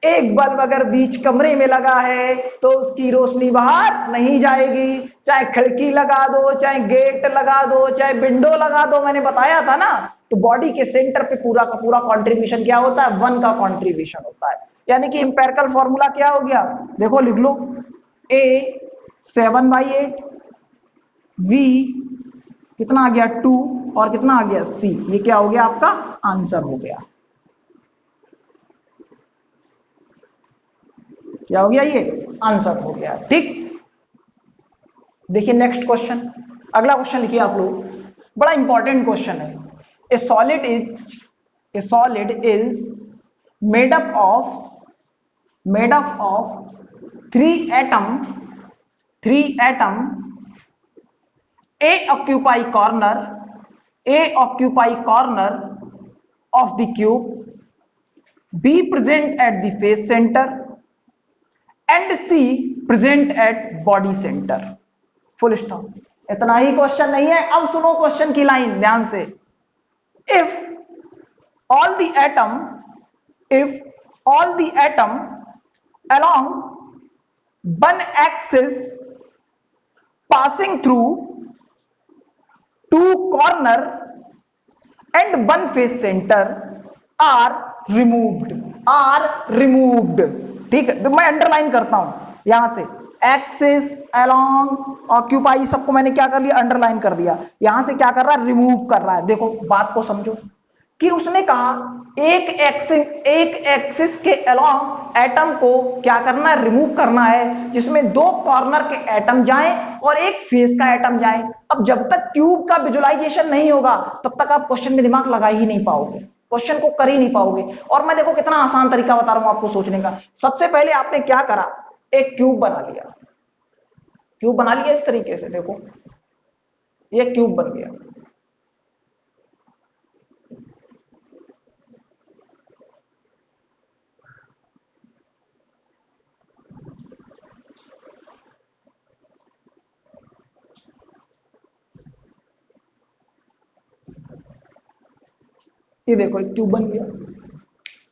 एक बल्ब अगर बीच कमरे में लगा है तो उसकी रोशनी बाहर नहीं जाएगी, चाहे खिड़की लगा दो, चाहे गेट लगा दो, चाहे विंडो लगा दो। मैंने बताया था ना। तो बॉडी के सेंटर पे पूरा का पूरा कंट्रीब्यूशन क्या होता है, 1 का कंट्रीब्यूशन होता है। यानी कि इंपेरिकल फॉर्मूला क्या हो गया, देखो लिख लो, ए 7/8, वी कितना आ गया 2, और कितना आ गया सी। ये क्या हो गया, आपका आंसर हो गया। क्या हो गया, ये आंसर हो गया। ठीक, देखिए नेक्स्ट क्वेश्चन, अगला क्वेश्चन लिखिए आप लोग, बड़ा इंपॉर्टेंट क्वेश्चन है। ए solid is made up of 3 atom. A occupy corner of the cube, B present at the face center and C present at body center। Full stop. इतना ही question नहीं है। अब सुनो क्वेश्चन की लाइन ध्यान से। If all the atom along one axis passing through 2 corner and 1 face center are removed। ठीक है, तो मैं अंडरलाइन करता हूं यहां से, एक्सिस, अलोंग, ऑक्यूपाई, सबको मैंने क्या कर लिया, अंडरलाइन कर दिया। यहां से क्या कर रहा है, रिमूव कर रहा है। देखो बात को समझो कि उसने कहा एक एक्सिस के अलोंग एटम को क्या करना है, रिमूव करना है, जिसमें 2 कॉर्नर के एटम जाएं और एक फेस का एटम जाए। अब जब तक क्यूब का विजुअलाइजेशन नहीं होगा तब तक आप क्वेश्चन में दिमाग लगा ही नहीं पाओगे, क्वेश्चन को कर ही नहीं पाओगे। और मैं देखो कितना आसान तरीका बता रहा हूं आपको सोचने का। सबसे पहले आपने क्या करा, एक क्यूब बना लिया। क्यूब बना लिया इस तरीके से, देखो ये क्यूब बन गया। ये देखो एक क्यूब बन गया।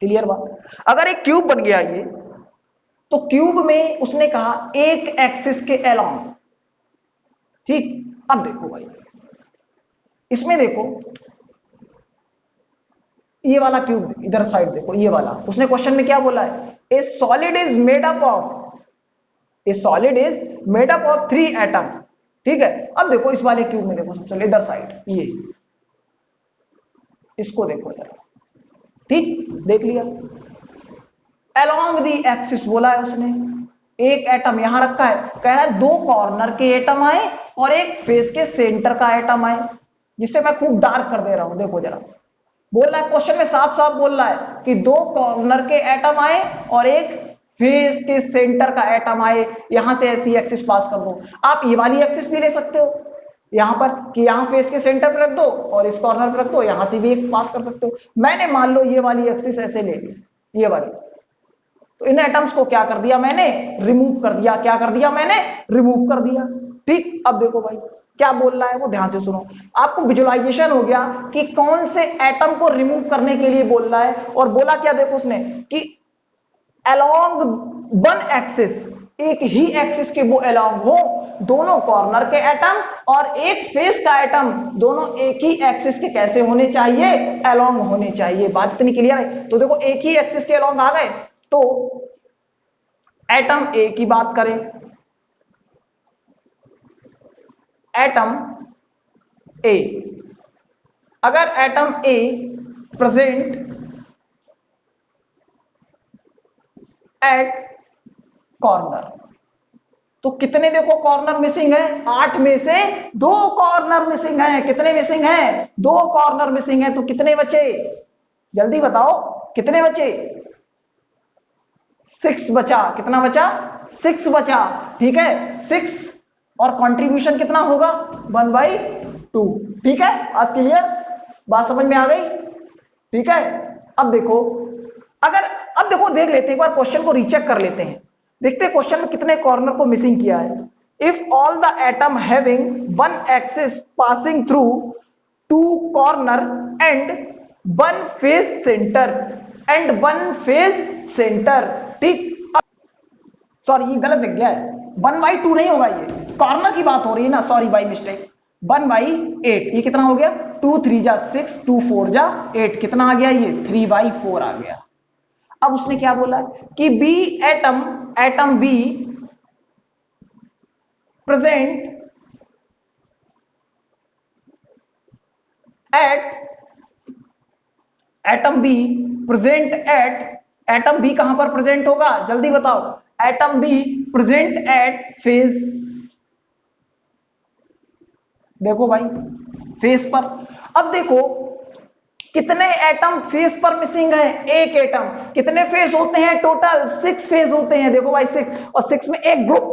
क्लियर बात? अगर एक क्यूब बन गया ये, तो क्यूब में उसने कहा एक एक्सिस के अलोंग, ठीक। अब देखो भाई, इसमें देखो ये वाला क्यूब इधर साइड देखो, ये वाला उसने क्वेश्चन में क्या बोला है, ए solid is made up of, A solid is made up of 3 atom, ठीक है। अब देखो इस वाले क्यूब में देखो, सबसे इधर साइड ये, इसको देखो जरा, ठीक, देख लिया। अलोंग दी एक्सिस बोला है उसने, एक एटम यहां रखा है, कह रहा है 2 कॉर्नर के एटम आए और एक फेस के सेंटर का एटम आए, जिसे मैं खूब डार्क कर दे रहा हूं, देखो जरा। बोल रहा है क्वेश्चन में, साफ साफ बोल रहा है कि 2 कॉर्नर के एटम आए और एक फेस के सेंटर का एटम आए। यहां से ऐसी एक्सिस पास कर दो। आप ये वाली एक्सिस भी ले सकते हो यहां पर, कि यहां फेस के सेंटर पर रख दो और इस कॉर्नर पर रख दो, यहां से भी एक पास कर सकते हो। मैंने मान लो ये वाली एक्सिस ऐसे ले ली, ये वाली, तो इन एटम्स को क्या कर दिया मैंने, रिमूव कर दिया। क्या कर दिया मैंने, रिमूव कर दिया, ठीक। अब देखो भाई क्या बोल रहा है वो, ध्यान से सुनो। आपको विजुअलाइजेशन हो गया कि कौन से एटम को रिमूव करने के लिए बोल रहा है। और बोला क्या, देखो उसने कि अलोंग वन एक्सिस, एक ही एक्सिस के वो अलोंग हो, दोनों कॉर्नर के एटम और एक फेस का एटम, दोनों एक ही एक्सिस के कैसे होने चाहिए, अलोंग होने चाहिए। बात इतनी क्लियर है? तो देखो एक ही एक्सिस के अलोंग आ गए, तो एटम ए की बात करें, एटम ए, अगर atom A present at corner, तो कितने देखो कॉर्नर मिसिंग है, 8 में से 2 कॉर्नर मिसिंग है। कितने मिसिंग है, 2 कॉर्नर मिसिंग है। तो कितने बचे, जल्दी बताओ कितने बचे, 6 बचा। कितना बचा, 6 बचा, ठीक है। 6 और कंट्रीब्यूशन कितना होगा, 1/2, ठीक है। अब क्लियर, बात समझ में आ गई, ठीक है। अब देखो, अगर अब देखो देख लेते हैं एक बार, क्वेश्चन को रीचेक कर लेते हैं, देखते हैं क्वेश्चन में कितने कॉर्नर को मिसिंग किया है। If all the atom having one axis passing through 2 corner and 1 face centre, centre, ठीक। सॉरी ये गलत लिख गया है, 1/2 नहीं होगा, ये कॉर्नर की बात हो रही है ना, सॉरी बाई मिस्टेक। 1/8, ये कितना हो गया, 2 3 जा 6, 2 4 जा 8, कितना आ गया ये, 3/4 आ गया। अब उसने क्या बोला कि B atom B present atom B present atom B कहां पर प्रेजेंट होगा, जल्दी बताओ। Atom B present at face, देखो भाई फेस पर। अब देखो कितने एटम फेस पर मिसिंग है, एक एटम। कितने फेस होते हैं टोटल, 6 फेस होते हैं, देखो भाई 6, और 6 में एक ग्रुप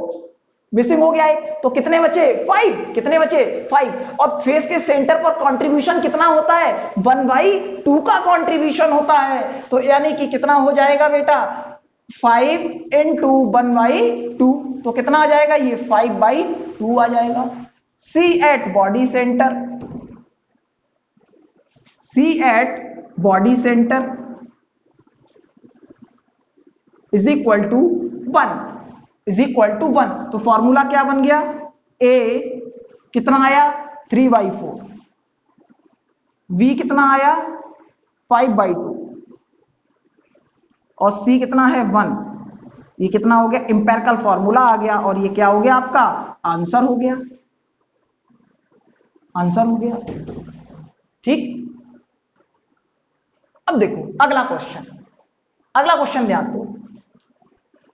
मिसिंग हो गया है, तो कितने बचे, 5। कितने बचे, 5। और फेस के सेंटर पर कंट्रीब्यूशन कितना होता है, 1/2 का कंट्रीब्यूशन होता है। तो यानी कि कितना हो जाएगा बेटा, 5 × 1/2, तो कितना आ जाएगा ये, 5/2 आ जाएगा। C at body center, C at body center is equal to 1, is equal to 1। तो फॉर्मूला क्या बन गया, ए कितना आया, 3/4, V कितना आया, 5/2, और C कितना है, 1। ये कितना हो गया, इंपेरिकल फॉर्मूला आ गया, और ये क्या हो गया आपका, आंसर हो गया, आंसर हो गया, ठीक। अब देखो अगला क्वेश्चन, अगला क्वेश्चन ध्यान दो।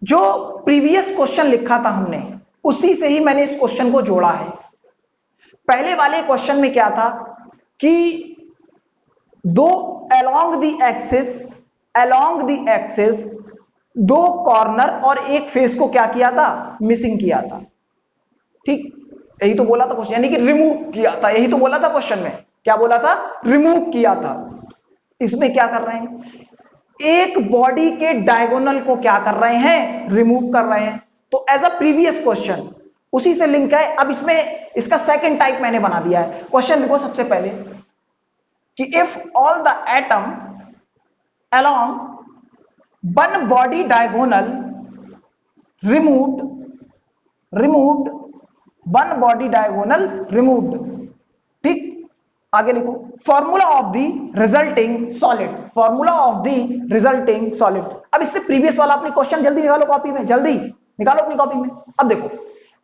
जो प्रीवियस क्वेश्चन लिखा था हमने, उसी से ही मैंने इस क्वेश्चन को जोड़ा है। पहले वाले क्वेश्चन में क्या था कि दो अलोंग द एक्सिस 2 कॉर्नर और एक फेस को क्या किया था, मिसिंग किया था। ठीक, यही तो बोला था क्वेश्चन, यानी कि रिमूव किया था, यही तो बोला था क्वेश्चन में, क्या बोला था, रिमूव किया था। इसमें क्या कर रहे हैं, एक बॉडी के डायगोनल को क्या कर रहे हैं, रिमूव कर रहे हैं। तो एज अ प्रीवियस क्वेश्चन उसी से लिंक है। अब इसमें इसका सेकंड टाइप मैंने बना दिया है। क्वेश्चन देखो सबसे पहले कि if all the atom along one body diagonal removed one body diagonal removed, ठीक। आगे लिखो formula of the resulting solid, formula of the resulting solid. अब इससे प्रीवियस वाला अपनी क्वेश्चन जल्दी निकालो कॉपी में, जल्दी निकालो अपनी कॉपी में। अब देखो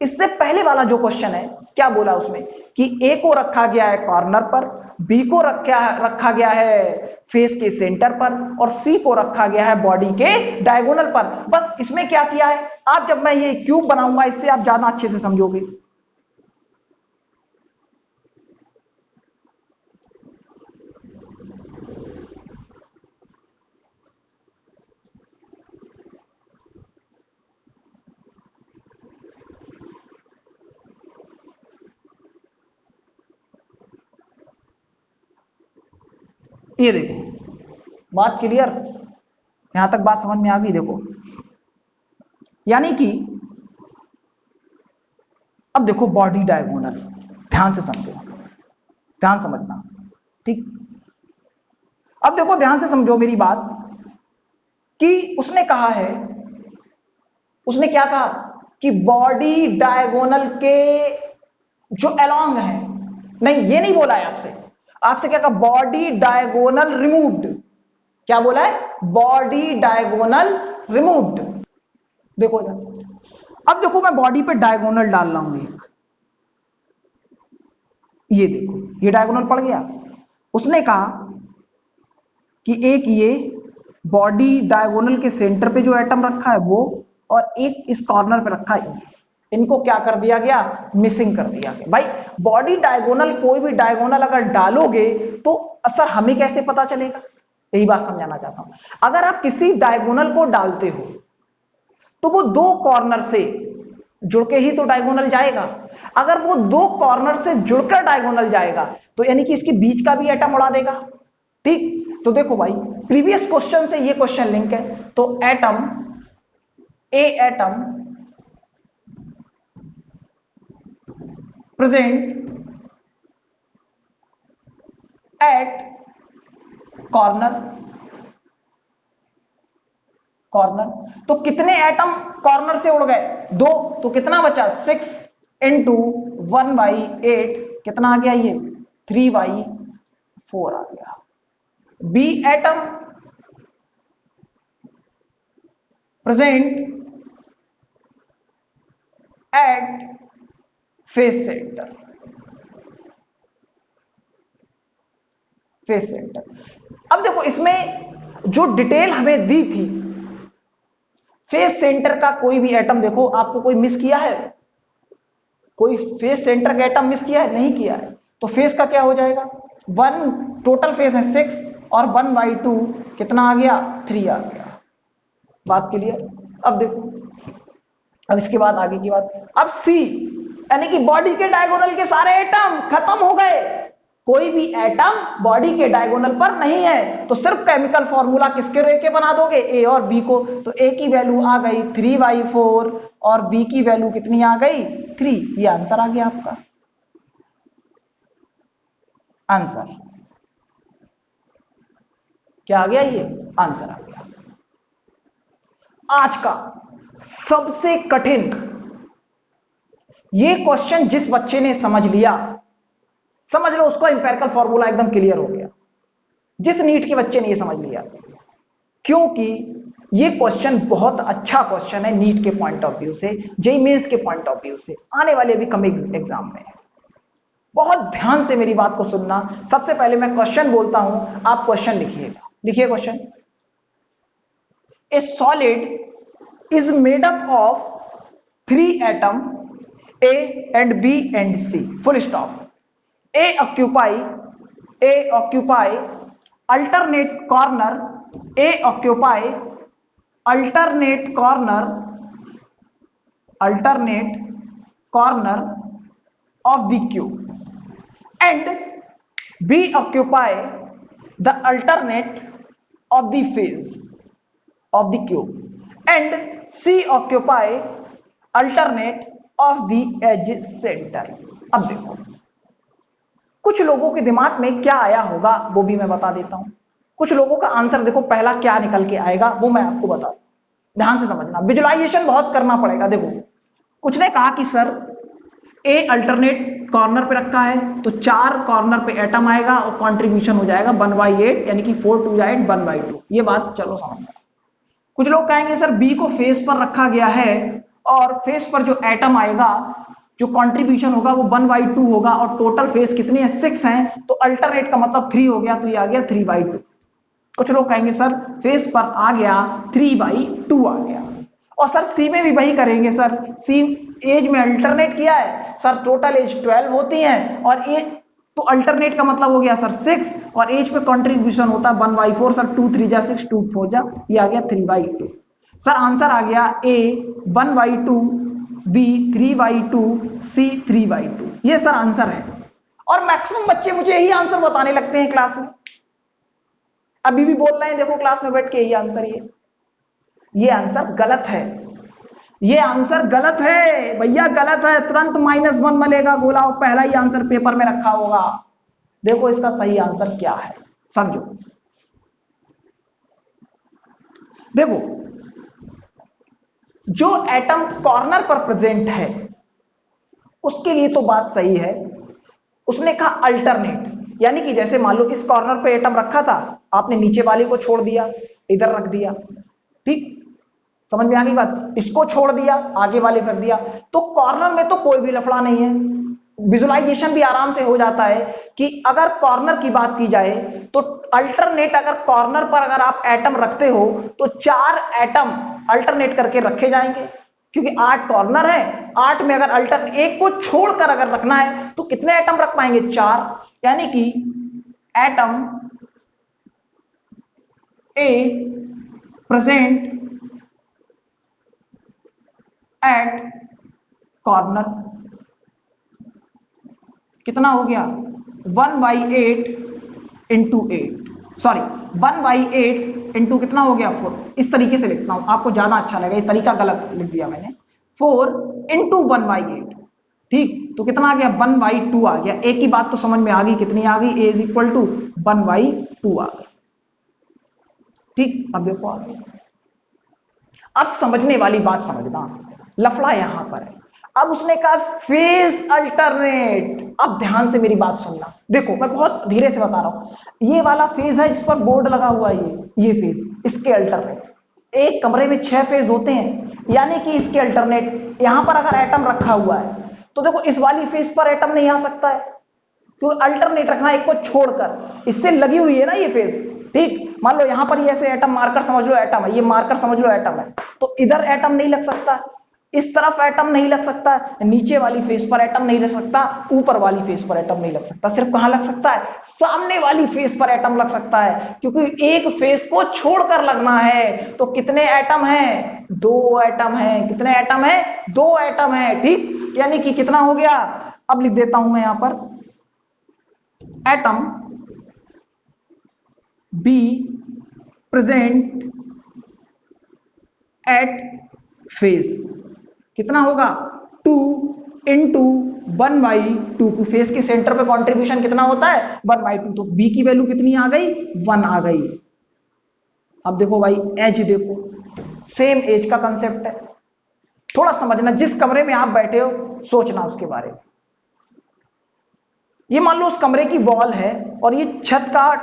इससे पहले वाला जो क्वेश्चन है क्या बोला उसमें कि ए को रखा गया है कॉर्नर पर, बी को रखा गया है फेस के सेंटर पर, और सी को रखा गया है बॉडी के डायगोनल पर। बस इसमें क्या किया है, आप जब मैं ये क्यूब बनाऊंगा इससे आप ज्यादा अच्छे से समझोगे। ये देखो बात क्लियर, यहां तक बात समझ में आ गई। देखो यानी कि अब देखो बॉडी डायगोनल, ध्यान से समझो, ध्यान समझना, ठीक। अब देखो ध्यान से समझो मेरी बात कि उसने कहा है, उसने क्या कहा कि बॉडी डायगोनल के जो अलोंग है, नहीं ये नहीं बोला है आपसे, आपसे क्या कहा, बॉडी डायगोनल रिमूव्ड, क्या बोला है, बॉडी डायगोनल रिमूव्ड। देखो इधर, अब देखो मैं बॉडी पे डायगोनल डाल रहा हूं एक, ये देखो ये डायगोनल पड़ गया। उसने कहा कि एक ये बॉडी डायगोनल के सेंटर पे जो एटम रखा है वो, और एक इस कॉर्नर पे रखा है ये, इनको क्या कर दिया गया, मिसिंग कर दिया गया। भाई बॉडी डायगोनल, कोई भी डायगोनल अगर डालोगे तो असर हमें कैसे पता चलेगा, यही बात समझाना चाहता हूं। अगर आप किसी डायगोनल को डालते हो तो वो दो कॉर्नर से जुड़ के ही तो डायगोनल जाएगा। अगर वो दो कॉर्नर से जुड़कर डायगोनल जाएगा तो यानी कि इसके बीच का भी एटम उड़ा देगा, ठीक। तो देखो भाई प्रीवियस क्वेश्चन से ये क्वेश्चन लिंक है, तो atom A atom present eight corner, corner, तो कितने एटम कॉर्नर से उड़ गए, दो, तो कितना बचा, 6 इंटू 1/8, कितना आ गया ये, 3/4 आ गया। B atom present at face center, face center. अब देखो इसमें जो डिटेल हमें दी थी, फेस सेंटर का कोई भी एटम देखो आपको कोई मिस किया है, कोई फेस सेंटर का एटम मिस किया है, नहीं किया है। तो फेस का क्या हो जाएगा, 1, टोटल फेस है 6 और 1/2 कितना आ गया, 3 आ गया। बात क्लियर। अब देखो, अब इसके बाद आगे की बात, अब सी यानी कि बॉडी के डायगोनल के सारे एटम खत्म हो गए, कोई भी एटम बॉडी के डायगोनल पर नहीं है, तो सिर्फ केमिकल फॉर्मूला किसके लेके बना दोगे, ए और बी को। तो ए की वैल्यू आ गई 3/4 और बी की वैल्यू कितनी आ गई, 3। ये आंसर आ गया आपका, आंसर क्या आ गया, ये आंसर आ गया। आज का सबसे कठिन, ये क्वेश्चन जिस बच्चे ने समझ लिया, समझ लो उसको इंपेरिकल फॉर्मूला एकदम क्लियर हो गया। जिस नीट के बच्चे ने ये समझ लिया, क्योंकि ये क्वेश्चन बहुत अच्छा क्वेश्चन है नीट के पॉइंट ऑफ व्यू से, जेईई मेंस के पॉइंट ऑफ व्यू से, आने वाले भी कम एग्जाम में। बहुत ध्यान से मेरी बात को सुनना। सबसे पहले मैं क्वेश्चन बोलता हूं, आप क्वेश्चन लिखिएगा। लिखिए question, A solid is made up of 3 atom A and B and C, full stop. A occupy alternate corner, A occupy alternate corner, alternate corner of the cube and B occupy the alternate of the face of the cube and C occupy alternate of the edge center। अब देखो कुछ लोगों के दिमाग में क्या आया होगा वो भी मैं बता देता हूं। कुछ लोगों का आंसर देखो पहला क्या निकल के आएगा वो मैं आपको बता दूं, ध्यान से समझना, विजुलाइजेशन बहुत करना पड़ेगा। देखो कुछ ने कहा कि सर ए अल्टरनेट कॉर्नर पे रखा है तो 4 कॉर्नर पे एटम आएगा और कंट्रीब्यूशन हो जाएगा 1/8 यानी कि 4 2 8 1/2। ये बात चलो समझ में। कुछ लोग कहेंगे सर बी को फेस पर रखा गया है और फेस पर जो एटम आएगा जो कंट्रीब्यूशन होगा वो 1/2 होगा और टोटल फेस कितने हैं 6 हैं तो अल्टरनेट का मतलब 3 हो गया तो ये आ गया 3/2। कुछ लोग कहेंगे सर फेस पर आ गया 3/2 आ गया। और सर सी में भी वही करेंगे, सर सी एज में अल्टरनेट किया है सर, टोटल एज 12 होती है और एज तो अल्टरनेट का मतलब हो गया सर 6 और एज पे कंट्रीब्यूशन होता है 1/4 सर, 2 3 जा 6 2 4 जा, ये आ गया 3/2। सर आंसर आ गया ए 1/2, बी 3/2, सी 3/2। ये सर आंसर है और मैक्सिमम बच्चे मुझे यही आंसर बताने लगते हैं क्लास में, अभी भी बोल रहे हैं देखो क्लास में बैठ के यही आंसर। ये आंसर गलत है, ये आंसर गलत है भैया, गलत है। तुरंत -1 मिलेगा गोला और पहला ही आंसर पेपर में रखा होगा। देखो इसका सही आंसर क्या है समझो। देखो जो एटम कॉर्नर पर प्रेजेंट है उसके लिए तो बात सही है, उसने कहा अल्टरनेट, यानी कि जैसे मान लो इस कॉर्नर पे एटम रखा था, आपने नीचे वाले को छोड़ दिया इधर रख दिया, ठीक समझ में आ गई बात, इसको छोड़ दिया आगे वाले रख दिया, तो कॉर्नर में तो कोई भी लफड़ा नहीं है, विजुलाइजेशन भी आराम से हो जाता है कि अगर कॉर्नर की बात की जाए तो अल्टरनेट अगर कॉर्नर पर अगर आप एटम रखते हो तो 4 एटम अल्टरनेट करके रखे जाएंगे क्योंकि 8 कॉर्नर है, 8 में अगर अल्टरनेट एक को छोड़कर अगर रखना है तो कितने एटम रख पाएंगे 4, यानी कि atom A present at corner कितना हो गया 1/8 इंटू 8, सॉरी 1/8 इंटू कितना हो गया 4। इस तरीके से लिखता हूं आपको ज्यादा अच्छा लगेगा, ये तरीका गलत लिख दिया मैंने, 4 इंटू 1/8, ठीक तो कितना आ गया 1/2 आ गया। एक ही बात तो समझ में आ गई, कितनी आ गई, ए इज इक्वल टू 1/2 आ गई, ठीक। अब देखो आगे, अब समझने वाली बात समझना, लफड़ा यहां पर है। अब उसने कहा फेज अल्टरनेट, अब ध्यान से मेरी बात सुनना, देखो मैं बहुत धीरे से बता रहा हूं, ये वाला फेज है जिस पर बोर्ड लगा हुआ है, ये फेज, इसके अल्टरनेट, एक कमरे में 6 फेज होते हैं, यानी कि इसके अल्टरनेट, यहां पर अगर एटम रखा हुआ है तो देखो इस वाली फेज पर एटम नहीं आ सकता है क्योंकि अल्टरनेट रखना एक को छोड़कर, इससे लगी हुई है ना ये फेज, ठीक। मान लो यहां पर ये ऐसे एटम मार्कर समझ लो एटम है, ये मार्कर समझ लो एटम है, तो इधर एटम नहीं लग सकता, इस तरफ एटम नहीं लग सकता, नीचे वाली फेस पर एटम नहीं लग सकता, ऊपर वाली फेस पर एटम नहीं लग सकता, सिर्फ कहां लग सकता है, सामने वाली फेस पर एटम लग सकता है क्योंकि एक फेस को छोड़कर लगना है। तो कितने एटम हैं 2 एटम हैं, कितने एटम हैं 2 एटम हैं, ठीक, यानी कि कितना हो गया, अब लिख देता हूं मैं यहां पर atom B present at face कितना होगा 2 इंटू 1/2 की फेस के सेंटर पे कंट्रीब्यूशन कितना होता है 1/2, तो बी की वैल्यू कितनी आ गई 1 आ गई। अब देखो भाई एज, देखो सेम एज का कंसेप्ट है, थोड़ा समझना, जिस कमरे में आप बैठे हो सोचना उसके बारे में। ये मान लो उस कमरे की वॉल है और ये छत का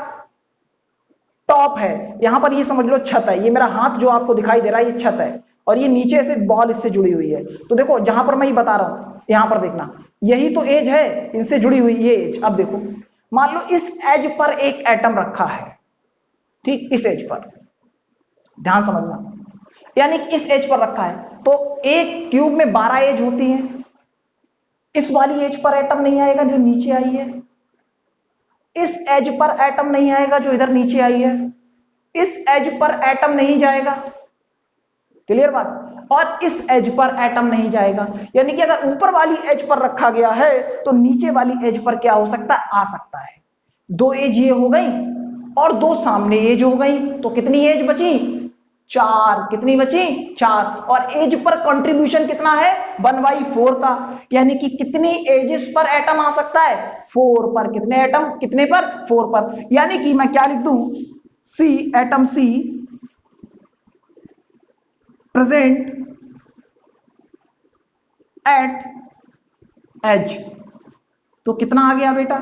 टॉप है, यहां पर ये समझ लो छत है, ये मेरा हाथ जो आपको दिखाई दे रहा है ये छत है और ये नीचे से बॉल इससे जुड़ी हुई है। तो देखो जहां पर मैं ये बता रहा हूं यहां पर देखना, यही तो एज है इनसे जुड़ी हुई ये एज। अब देखो मान लो इस एज पर एक एटम रखा है, ठीक, इस एज पर ध्यान समझना, यानी कि इस एज पर रखा है तो एक क्यूब में 12 एज होती है, इस वाली एज पर एटम नहीं आएगा जो नीचे आई है, इस एज पर एटम नहीं आएगा जो इधर नीचे आई है, इस एज पर एटम नहीं जाएगा, क्लियर बात। और इस एज पर एटम नहीं जाएगा, यानी कि अगर ऊपर वाली एज पर रखा गया है तो नीचे वाली एज पर क्या हो सकता है, आ सकता है। दो एज ये हो गई और दो सामने एज हो गई, तो कितनी एज बची, चार। कितनी बची, चार। और एज पर कंट्रीब्यूशन कितना है, 1/4 का, यानी कि कितनी एजेस पर एटम आ सकता है, 4 पर। कितने एटम, कितने पर, 4 पर। यानी कि मैं क्या लिख दूं, C, atom C present at edge. तो कितना आ गया बेटा,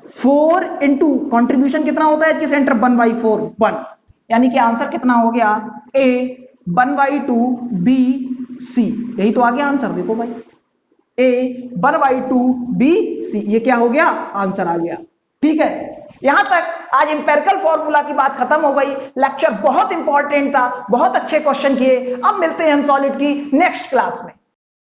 4 इंटू कॉन्ट्रीब्यूशन कितना होता है, कि सेंटर 1/4, 1, यानी कि आंसर कितना हो गया, ए 1/2 बी सी। यही तो आ गया आंसर, देखो भाई, ए 1/2 बी सी, ये क्या हो गया, आंसर आ गया। ठीक है, यहां तक आज इंपेरिकल फॉर्मूला की बात खत्म हो गई। लेक्चर बहुत इंपॉर्टेंट था, बहुत अच्छे क्वेश्चन किए। अब मिलते हैं हम सॉलिड की नेक्स्ट क्लास में।